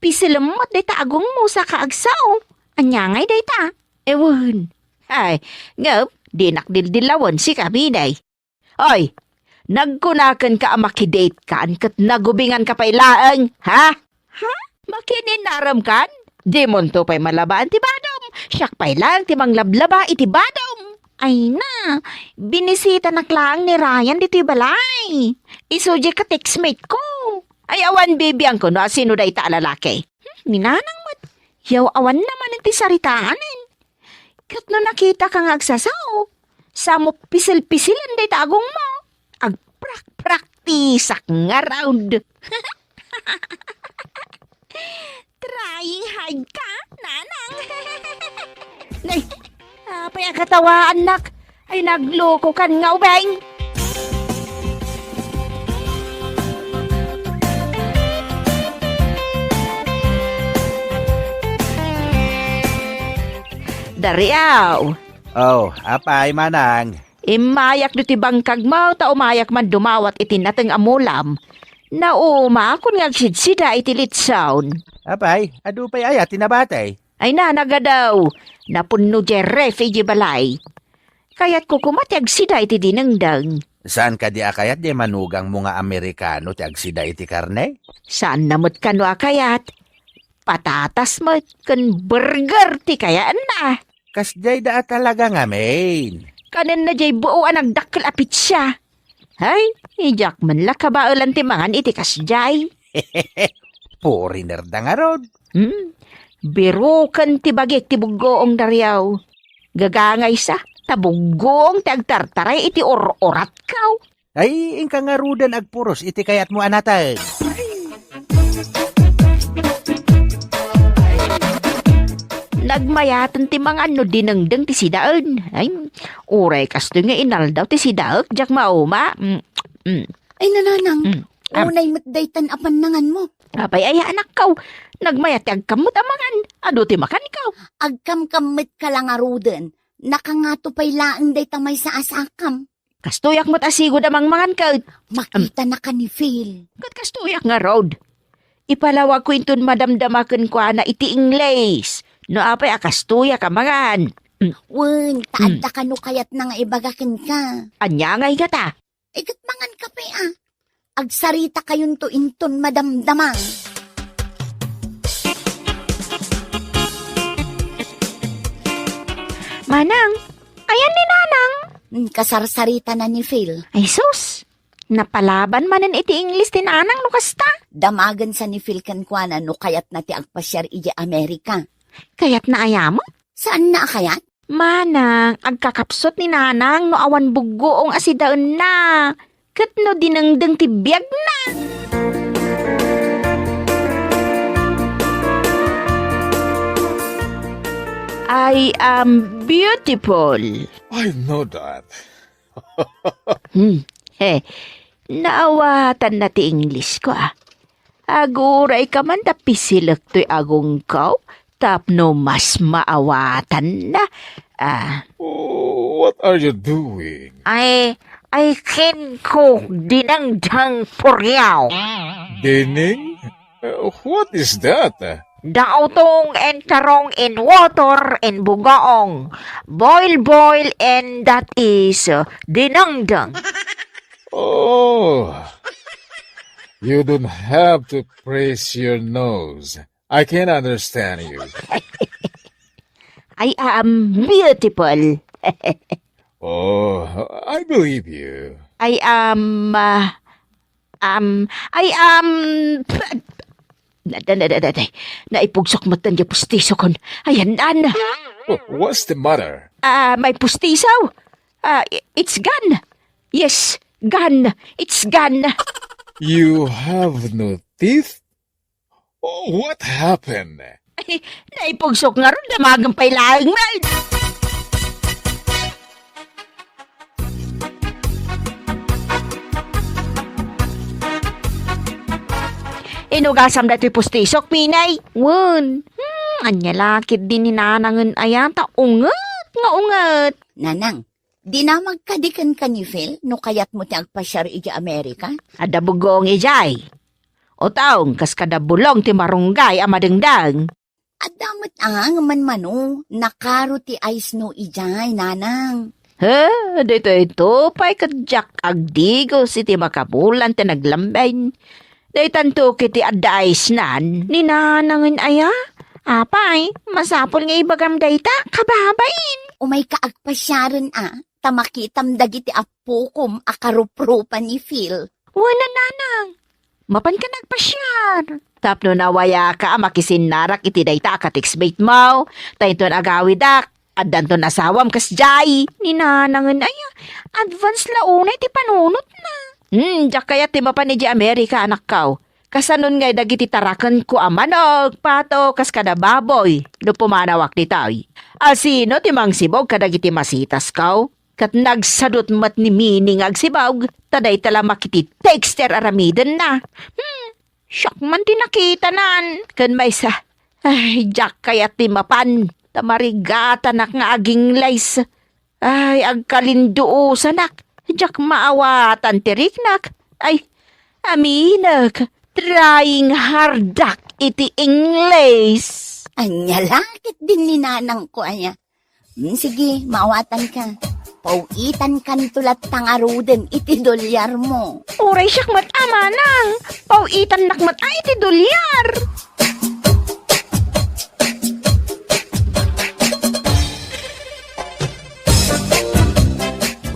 Pisilim mo't day ta agong mo sa kaagsao. Anya ngay day ta? Ewan. Ay, ngap, dinakdildilawan si Kaminay. Oy, nagkunakan ka makidate kan kat nagubingan ka pa'y laeng, ha? Ha? Makininaram kan? Di mo to pa'y malabaan ti badom. Siyak pa'y lang ti manglablaba iti badom. Ay na, binisita naklang ni Ryan dito balay. Isuje ka textmate ko. Ay awan bibiyang ko no sino day ta lalaki. Ninanang mo't, yaw awan naman iti saritaanin. Kat no nakita kang agsasaw, sa mo pisil-pisilan day tagong mo. Agprak-praktisak nga round. Trying hard ka, nanang. Nay, apay ang katawaan nak, ay nagloko kan nga ubeng. Daryaw. Oh, apay manang. Imayak do ti bangkag mo, ta umayak man dumawat iti nateng amulam. Nauma, kun nga sidsida iti litsawn. Apay, adu pa'y ayat tinabatay. Ay na, nagadaw. Napunno di ref iji balay. Kaya't kukumatyag sida iti dinengdang. Saan ka di akayat di manugang mga Amerikano ti agsida iti karne? Saan namot ka no akayat? Patatas mo kan burger ti kayaan na. Kasjay da talaga nga main. Kanan na jay buuan ang dakkel apit siya. Hay, ijak man la kabaulan ti mangan iti kasjay. Foreigner da nga rod. Birukan ti bagik ti buggoong Daryaw. Gagangay sa, tabuggoong ti agtartaray iti or-orat kaw. Ay, ingka nga rudan agpuros iti kayat mo anatan. Nagmayatan ti mga ano dinengdeng ti sidaan. Ay, uray kasto nga inaldaw ti sidaak, jak mauma. Ay nananang, unay matdaytan apan nangan mo. Apay ay anak kaw, nagmayat ti agkamot amangan. Ado ti makan ikaw. Agkam-kamit ka lang aruden. Nakangato pa'y laang day tamay sa asakam. Kastuyak mo't asigo damang mangan ka. Makita na ka ni Phil. Kat kastuyak nga road. Ipalawag ko intun madamdamakan ko na iti English. No apay akastuyak amangan. Wen, taadda ka no kayat na nga ibagakin ka. Anya ngay gata. Ikat mangan ka pa Agsarita kayon to inton madamdamang. Manang, ayan ni Nanang. Kasarsarita na ni Phil. Ay sus, napalaban manen iti English ti Nanang no kasta. Damagan sa ni Phil kankwana no kayat na ti agpasyar iji Amerika. Kayat na ayamo? Saan na kayat? Manang, agkakapsot ni Nanang no awan buggoong asidaon na. Kat no dinengdeng ti biyag na. I am beautiful. I know that. Naawatan na ti English ko Aguray ka man da pisilak to'y agong kaw, tapno mas maawatan na. Oh, what are you doing? I can cook dinangdang puryaw. Dining? What is that? Daotong and tarong in water and bugaong. Boil, and that is dinangdang. Oh, you don't have to praise your nose. I can understand you. I am beautiful. Oh, I believe you. I am... Naipugsok mo tanda pustiso kon. Ayan, What's the matter? may pustisaw. It's gone. Yes, gone. It's gone. You have no teeth? Oh, what happened? Naipugsok nga ron, damagang pailaang man. Inugasam na ito'y pustisok, Pinay. Wun. Anya lakit din ni nanangan ayata. Ungat nga ungat. Nanang, di na magkadikan ka ni Phil no kayat mo ti agpasyar iti Amerika? Ada bugong ijay. O taong kas kada bulong ti marunggay amadengdang. At damat ang manmano, nakaro ti ice no ijay, nanang. Dito ito, pa'y kadyak agdigo si ti makabulan ti naglambayn. Day tanto kiti adais nan, ni nanangin aya. Apay, masapol nga ibagam dayta, kababain. Umay kaagpasyaran tamakitam dagiti apukom akarupropan ni Phil. Wala nanang. Mapan ka nagpasyar. Tapno nawaya ka makisinarak iti dayta katikspate mo. Tayton agawidak. At danton asawam kas jay. Ni nanangin aya. Advance launay ti panunot na. Diyak kaya ti mapan ni Amerika anak kaw. Kasanon ngay dagiti tarakan ko amanog, pato, kas kada baboy. No pumanawak ni tay. Asino ti mang sibog kadagiti masitas kaw. Kat nagsadot mat ni mining agsibog. Taday tala makiti texter aramiden na. Shock man ti nakita nan. Kan may sa. Ay, diyak kaya ti mapan. Tamarigata nak nga aging lays. Ay, agkalinduo sanak. Diyak maawatan tiriknak. Ay, aminag, trying hardak iti English. Anya lakit din ni nanang ko anya. Sige, maawatan ka. Pauitan kan tulat tangaruden iti dolyar mo. Uray siyak mat amanang. Pauitan nakmat ay iti dolyar.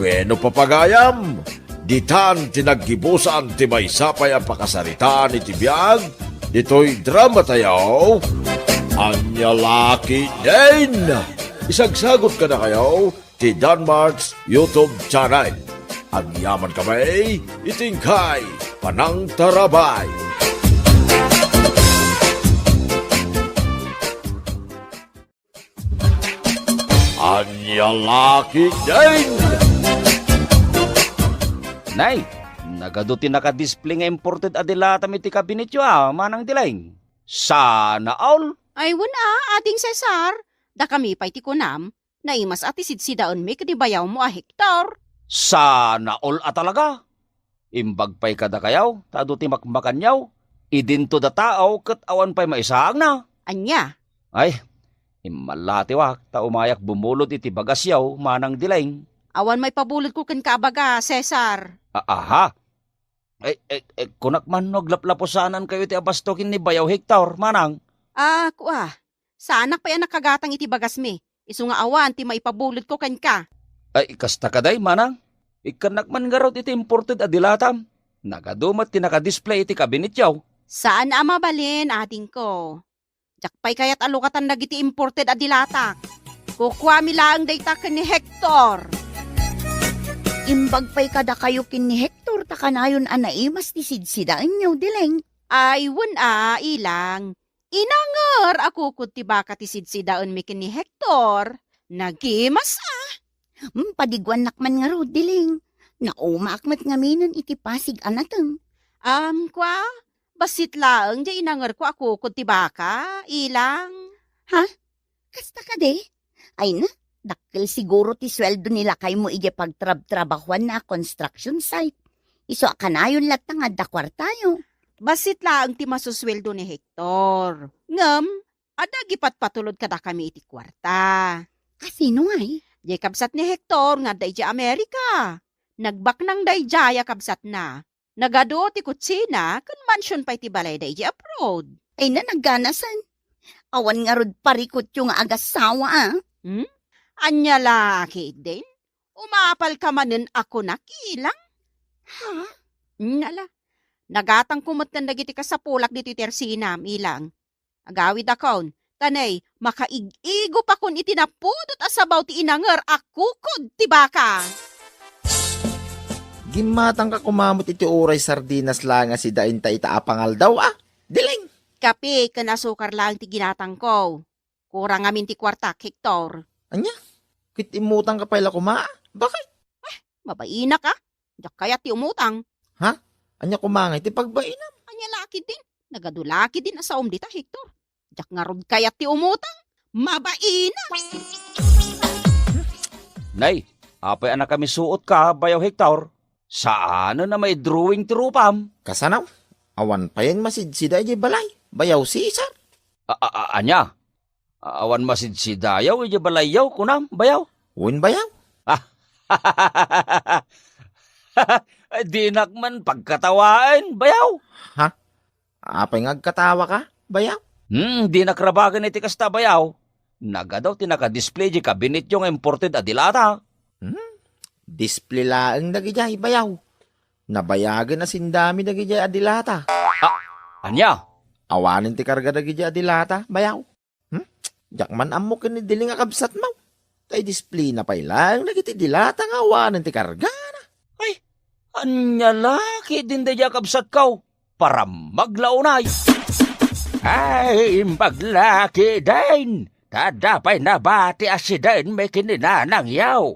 Bueno papagayam, ditan tinaggibusan ti may sapay ang pakasaritaan iti biyag, dito'y drama tayo, Anya Laki din! Isagsagot ka na kayo, ti Danmarks YouTube channel. Ang yaman kamay, itingkay, panang tarabay. Anya Laki din! Nay, nagaduti naka-display nga imported adilata mi ti kabinetyo manang dilaing. Sana all. Ay, wala, ating Cesar. Da kami pa'y ti kunam, naimas ati sidsidaon mi kadi bayaw mo hektar. Sana all talaga. Imbag pa'y kada kayaw, tado ti makmakan yaw. Idinto da tao, kat awan pa'y maisaang na. Anya? Ay, imalati wak, umayak bumulot iti bagas yaw, manang dilaing. Awan may pabulot ko kan kabaga, Cesar. Aha. Kunak man naglaplaposanan kayo ti abastokin ni bayaw hektar, manang. Saanak pa yan nakagatang iti bagas mi. Isu nga awan, ti maipabulot ko kan ka. Ay, kasta kaday, manang. Ikanak man garot iti imported adilatam. Nagadumat ti nakadisplay iti kabinet yaw. Saan na mabalin, ating ko? Jakpay kayat alukatan nagiti imported adilatak. Kukwami lang dayta ka ni Hector. Imbag pa'y kada kayo kin ni Hector, takanayon anaimas ti sidsidaan niyo, dileng. Ay, ilang. Inangar ako ti baka ti sidsidaon mi kin ni Hector. Nagimas Padigwan nakman nga ro, dileng. Naumakmat nga minon iti pasig anateng. Kwa, basit laeng di inangar ko ako kung tibaka, ilang. Kasta ka de? Ay na, dakkel siguro ti sweldo nila kay mo ije pagtrab-trabahuan na construction site. Iso akanayon latang adda kwartayo. Basit laeng ti masusweldo ni Hector. Ngam, ada gipat patulod kada kami iti kwarta. Kasino ay? Di kabsat ni Hector nga day Amerika. Nagbak nang day jaya kabsat na. Nagado ti kutsina, kan mansion pa iti balay day abroad. Ay na nagganasan. Awan nga rod parikot yung agasawa ah. Anya laki din. Umapal ka manen ako nakilang. Ha? Nala. Nagatang kumatan na giti ka sa pulak dito tersinam ilang. Agawid akon. Tanay, makaig-igo pa kun itinapudot asabaw ti inangar akukod ti baka. Gimatang ka kumamot iti oray sardinas lang nga si dain ta itaapangal daw ah. Diling! Kape, kanasukar lang ti ginatang ko. Kurang amin ti kwarta, Hector. Kit imutang ka pala kuma. Bakit? Mabaina ka. Diyak kaya ti umutang. Anya kumangay ti pagbainam. Anya laki din. Nagadulaki din asaom dita, Hector. Diyak nga rod kaya ti umutang. Mabaina! Nay, apay anak kami suot ka, bayaw Hector. Saan na may drawing ti rupam? Kasanaw? Awan pa yan masidsiday di balay. Bayaw si Isar. Anya? Awan masidsidayaw, ija balayaw kunam, bayaw. Uwin bayaw. Di nakman pagkatawaan, bayaw. Apay ngagkatawa ka, bayaw. Di nakrabagan iti kasta bayaw. Nagadaw tinaka-display di kabinet yung imported adilata. Display laeng nagijay bayaw. Nabayagan na sindami nagijay adilata. Anya? Awanin ti karga nagijay adilata, bayaw. Jakman amo kini dili nga kabsat mo. Tay display na pay lang nagiti dilata nga awanin ti karga. Anya laki din da jakabsat kaw. Para maglaunay. Ay, maglaki din. Tadapay na bati asiden may kininanang yaw.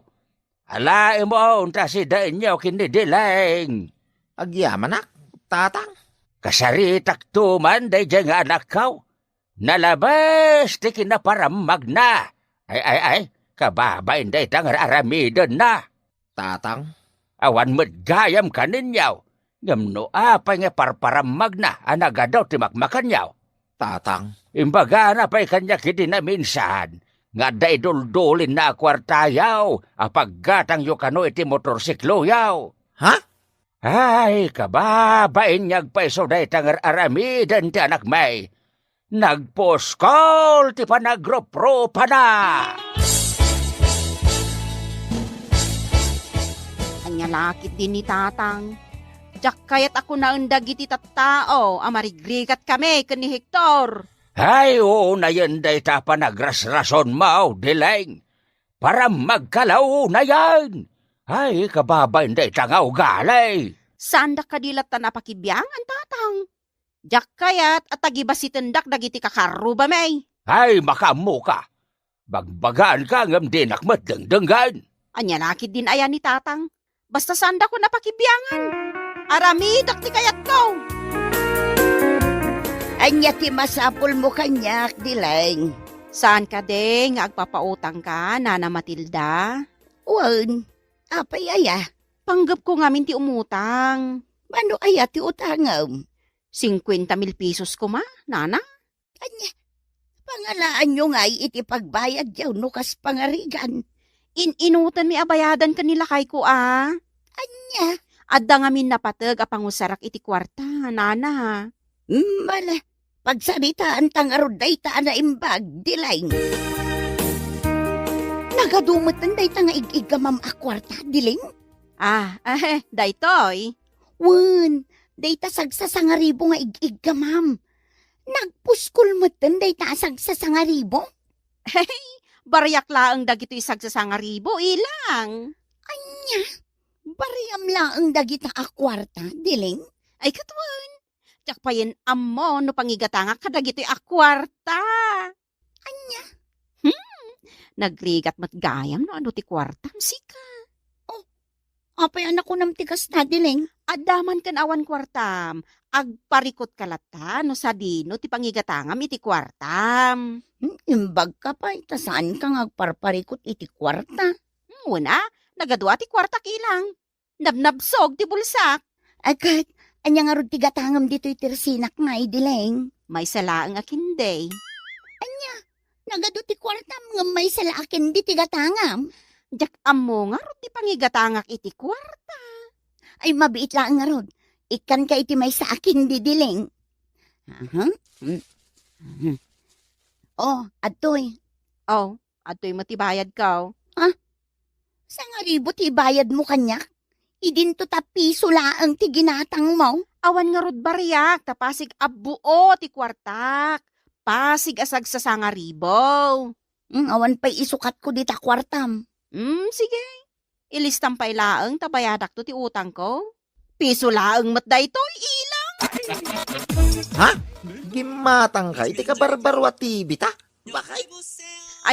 Alaim mo unta si dain yaw kinidileng. Agyaman nak, tatang. Kasaritak tuman day dyan nga anak kaw. Nalabas ti kinaparamag na. Ay, kababain day tangar aramidon na. Tatang. Awan mo't gayam ka ninyaw. Ngamno apay nga parparamag na anagadaw ti makmakan yaw. Tatang. Imbaga na pa'y kanya kiti na minsan. Nga day duldulin na kwartayaw. Apaggatang yu kano iti motorsiklo yaw. Ha? Ay, kababain niyag paiso day tangar aramidan ti anak may. Nagposkol ti panagropro-pa na. Anya lakit din ni tatang. Diyak kayat ako na undag iti tattao. Amarigrigat kami ni Hector. Ay, oo na yan day ta panagrasrason mo, dileng. Para magkalaw na yan. Ay, kababain day tangaw galay. Saan da kadilat na napakibiyangan, tatang? Diyak kayat at tagibasitendak dagiti kakaruba may. Ay, makamu ka. Bagbagaan ka ngam dinak matdengdenggan. Anya lakit din ayan ni tatang. Basta saan da ko napakibiyangan. Aramidak ti kayat ko. Anya ti masapol mo kanyak, dileng. Saan ka de nga agpapautang ka, Nana Matilda? Wan, apay aya. Panggap ko ngamin ti umutang. Mano aya ti utangam? 50,000 pesos ko ma, Nana? Anya, pangalaan nyo nga'y iti pagbayad yaw no kas pangarigan. Inutan mi abayadan kanila kay ko Anya, Adda ngamin napatag apangusarak iti kwarta, Nana. mala, pagsaritaan tangarod day taan na imbag, dilaing. Nagadumatan day tanga igamam akwarta, diling? Daytoy. Wan, day tasagsasangaribo nga igamam. Nagpuskol matan day tasagsasangaribo? Bariyak laang dagito isagsasangaribo, ilang. Anya, bariyam laang dagita akwarta, diling? Ay katuan. Tiyak pa yan amo no pangigatanga kadagito'y akwarta. Anya? Nagrigat mat gayam no ano ti kwarta. Sika. Apay anak ko nam tigas na diling. Adaman kan awan kwartam. Agparikot kalata no sa dino ti pangigatangam iti kwartam. Imbag ka pa, saan ka ngagparparikot iti kwarta? Una, nagadwa ti kwarta kilang. Nabnabsog ti bulsak. Agad, anya nga rod tigatangam dito itirsinak nga idileng. May salaang akinday. Nagado ti kwarta nga may sala akin di tigatangam. Jak amo nga ro ti pangigatangak iti kwarta. Ay mabiit lang nga rod. Ikan ka iti may sa akin didiling. Oh, atoy. Oh, ato'y matibayad ka. Sa nga ribo ti bayad mo kanya? Idin to piso laang ti ginatang mo. Awan nga rod bariyak, tapasig abuo ti kwartak. Pasig asag sa sangaribo. Awan pa'y isukat ko di ta kwartam. Sige. Ilistam pa'y laang, tabayadak to ti utang ko. Piso laang matday to, ilang. Ha? Gimatang ka, iti ka barbaro at TV ta? Bakay?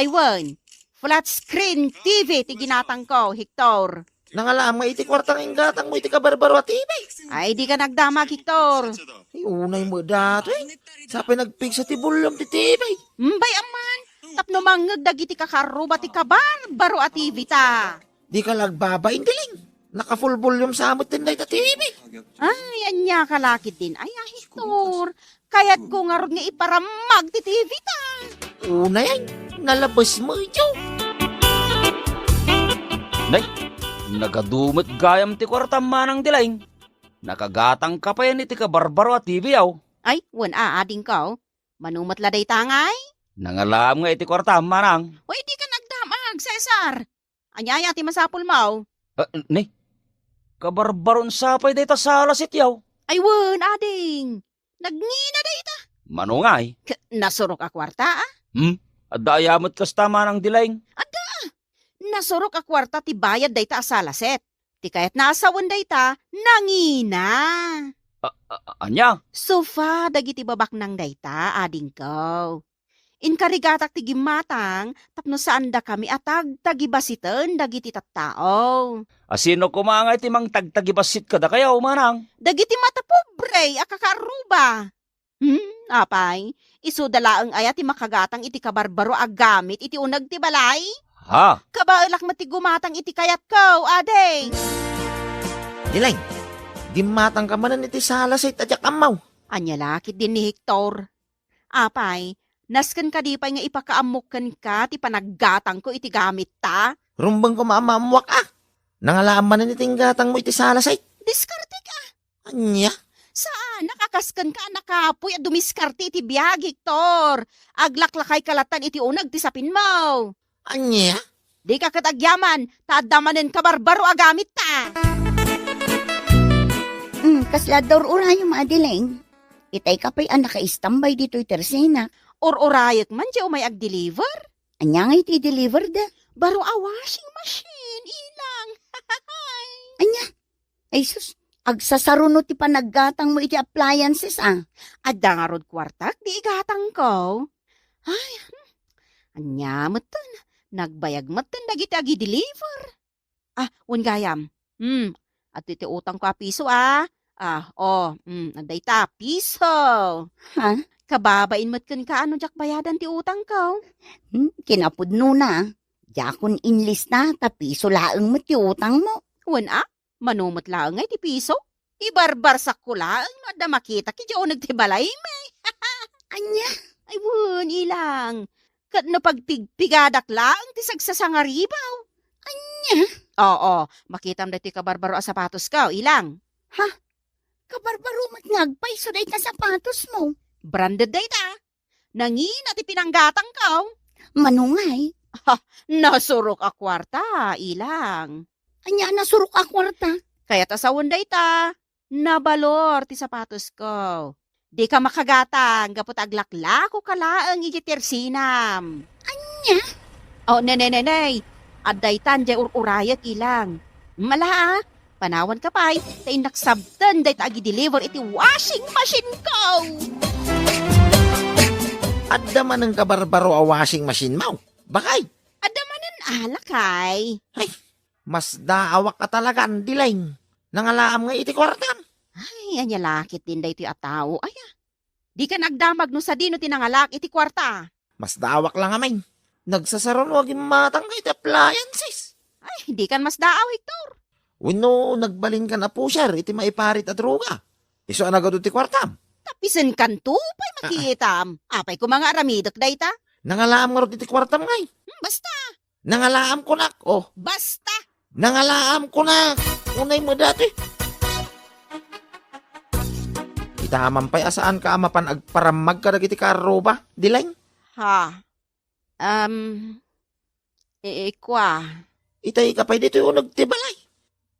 Aywan, flat screen TV ti ginatang ko, Hector. Nangalaam nga iti kwartang inggatang mo, iti ka barbaro at TV. Ay, di ka nagdamag, Hector. Ay, unay mo dato eh. Sapay nagpig sa tibulam ti TV. Bay aman, tapno mangag dagiti kakaruba ti kabarbaro at TV ta. Di ka lagbabain diling. Naka full volume sa amot tinday ta TV. Ay, anya kalakit din. Ay, Hector. Kaya't ko nga ron nga iparamag ti TV ta. Unay ay, nalabas mo ito. Nay, nagadumot gayam ti kwartam manang dilaing. Nakagatang ka pa yan iti ka barbaro at TV yaw. Ay, wana ading ka. Manumat laday tangay. Nangalam nga iti kwartam manang. O, di ka nagdamag, Cesar. Anyaya ti masapul mo. Nay, kabarbaron sapay dayta sa lasit yaw. Ay, wan, ading. Nagngina day ta. Manungay. Nasurok a kwarta, ah. Adayamot kas tama ng dilaing. Nasurok a kwarta ti bayad day ta asalaset. Ti kayat naasawan day ta, nangina. Anya? Sofa, dagiti babak ng day ta, ading ko. Inkarigatak ti gimatang, tapno saan da kami atag tagibasitan dagiti tattao. Asino kumangay ti mang tagtagibasit ka da kayaw manang. Dagiti mata pobre, akakaruba. Apay, iso dalaang aya ti makagatang iti kabarbaro agamit iti unag ti balay. Ha? Kabailak mati gumatang iti kayat ko, adeng. Dilang, gimatang ka manan iti salas ay tadyak amaw. Anya lakit din ni Hector. Apay, nasken ka di pa nga ipakaamukan ka ti panaggatang ko iti gamit ta. Rumbang ko maamamwak ah. Nangalaam manan iti gatang mo iti salas ay. Diskarte ka. Anya? Saan? Nakakaskan ka nakapoy at dumiskarte iti biyag, Hector. Aglaklakay kalatan iti unag ti sapin mo. Anya? Di ka katagyaman, taadamanen ka barbaro agamit ta. Kaslador urayo maadiling. Itay ka pa'y anak ka-istambay dito itersina. Or-orayek man di umay ag-deliver. Anya nga iti deliver da. Baro a washing machine, ilang. Anya? Ay sus, agsasarunod ti panaggatang mo iti appliances ah. Adda nga rod kwartak, di igatang ko. Ay, anya matan. Nagbayag matan dagiti agi-deliver. Gayam. At iti utang ko a piso ah. Anday ta, piso. Ha? Kababain mat kan ka ano jak bayadan ti utang ko. Kinapudno na. Jakon inlist na, tapiso laang mo ti utang mo. Wana, manumot laang ay ti piso. Ibarbarsak ko laang no adda makita ki diyo nagtibalay may. Anya? Ay wun, ilang. Kat no pagpigpigadak laang ti sagsasangaribaw. Anya? Oo, makitam dati ka barbaro a sapatos ka, ilang. Kabarbaro mat ngagpay so day na sapatos mo. Branded day ta. Nangin at pinanggatang ka. Manungay. Nasurok a kwarta, ilang. Anya nasurok a kwarta. Kaya tasawon day ta. Nabalor ti sapatos ko. Di ka makagatang, gapot aglaklako kalaang igitirsinam. Anya? Nenay. Aday tan jay urayat ilang. Mala panawan ka pa'y, tay naksabtan day ta agi-deliver iti washing machine ko. Adda man ang kabarbaro a washing machine mo. Bakay? Adamanan alakay. Mas daawak ka talaga, Dilaing. Nangalaam nga iti kwartam. Ay, anya lakit din da ito yung tao. Ay, di ka nagdamag no sa dino tinangalak iti kwarta. Mas daawak lang amay. Nagsasaron wag matang ka iti appliances. Ay, di kan mas daaw, Hector. Wino, nagbalin ka na po siya, iti maiparit at ruga. Iso anagado ti kwartam. Tapisan kan to, pa'y makitam. Apay ko mga aramidok da ita. Nangalaam nga ro iti kwartam ngay. Basta, Nangalaam ko nak. Oh, basta. nangalaam ko nak. Unay mo dati. Itaman pa'y asaan ka amapan agparamag ka dagiti karo ba? Dilaing? Ha. Kwa. Itay ka pa'y dito yung nagtibalay.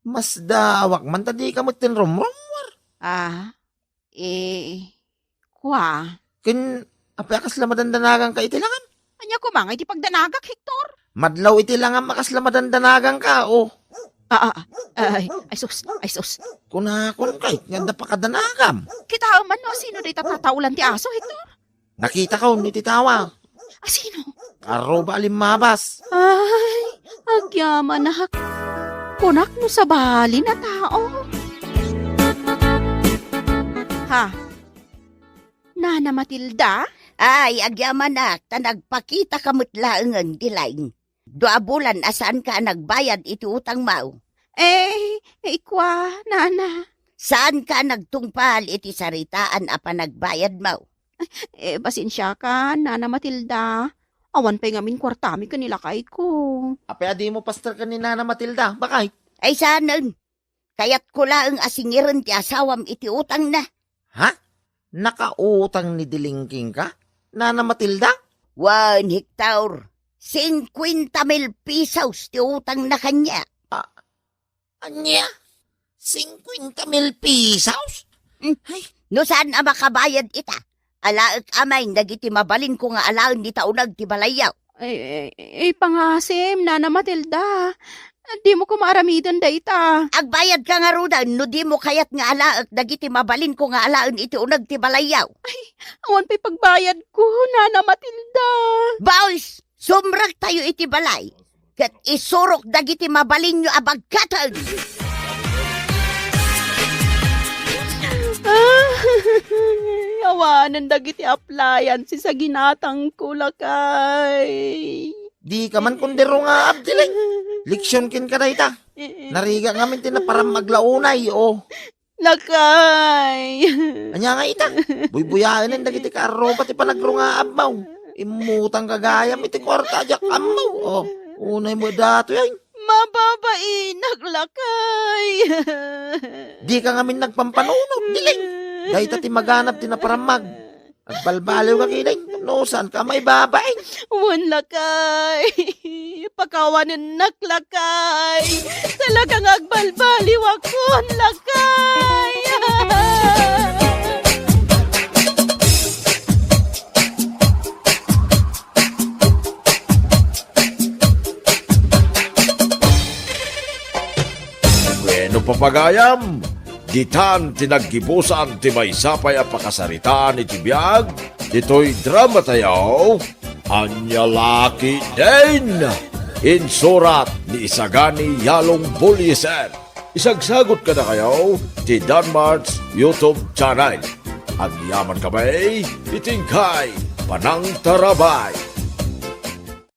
Mas dawak man tadi ka mo tinromrom. Kwa. Kin, apakas lamadandanagang ka iti langam. Anya ko mga iti pagdanagak, Hector. Madlaw iti langam akas lamadandanagang ka, oh. Ay sus. Kunakon kay, ganda pa kadanagam. Kita man no, sino di tataulan ti aso, Hector? Nakita ko, niti tawa. Sino? Karo ba alimabas? Ay, agyaman na kunak mo sa bali na tao. Ha? Nana Matilda? Ay, agyamanak, ta nagpakita kamutlaang ang Dilaing. 2 bulan asaan ka nagbayad iti utang mau. Ikwa, Nana. Saan ka nagtungpal iti saritaan apa nagbayad mau? Basensya ka, Nana Matilda. Awan pa'y ngamin kwartami kanila kay ko. Apay adi mo pastor ka ni Nana Matilda, bakay? Ay sanan, kayat ko lang asingiran ti asawam iti utang na. Ha? Nakautang ni Dilingking ka? Nana Matilda? 1 hektar, 50,000 pesos ti utang na kanya. Anya? 50,000 pesos? No saan ang makabayad ita? Alaak amay, nagiti mabalin ko nga alaon di taunag ti balayaw. Pangasim, Nana Matilda. Di mo ko maaramidan da ita. Agbayad ka nga rudan, no di mo kayat nga alaak, dagiti mabalin ko nga alaon iti unag ti balayaw. Awan pa'y pagbayad ko, Nana Matilda. Boys, sumrag tayo iti balay. Kat isurok dagiti mabalin nyo abagkatan. Awanan dagiti appliance sa ginatang kulakay. Di ka man kundero nga abdiling. Leksyon kin ka na ita. Nariga nga minti na parang maglaunay, oh. Lakay. Anya nga ita. Buybuyain ang dagiti karo pati panagro nga abaw. Imutang kagayam iti kwarta ajak amaw, oh. Unay mo dato yan. Mababain, naglakay. Di ka nga min nagpampanunod, diling. Dahil tati maganap ti naparamag. Agbalbaliw ka kining. No, saan ka may babay? Wan lakay. Pakawanin naklakay. Talagang agbalbaliw ako, lakay. Bueno papagayam, ditan tinaggibusan ti maysapay a pakasaritaan iti biag, dito'y drama tayaw, Anya Laki din! Insurat ni Isagani Yalong Buliesen. Isagsagot ka na kayo ti Danmar's YouTube channel. Ang yaman kamay, itingkay, Panang Tarabay.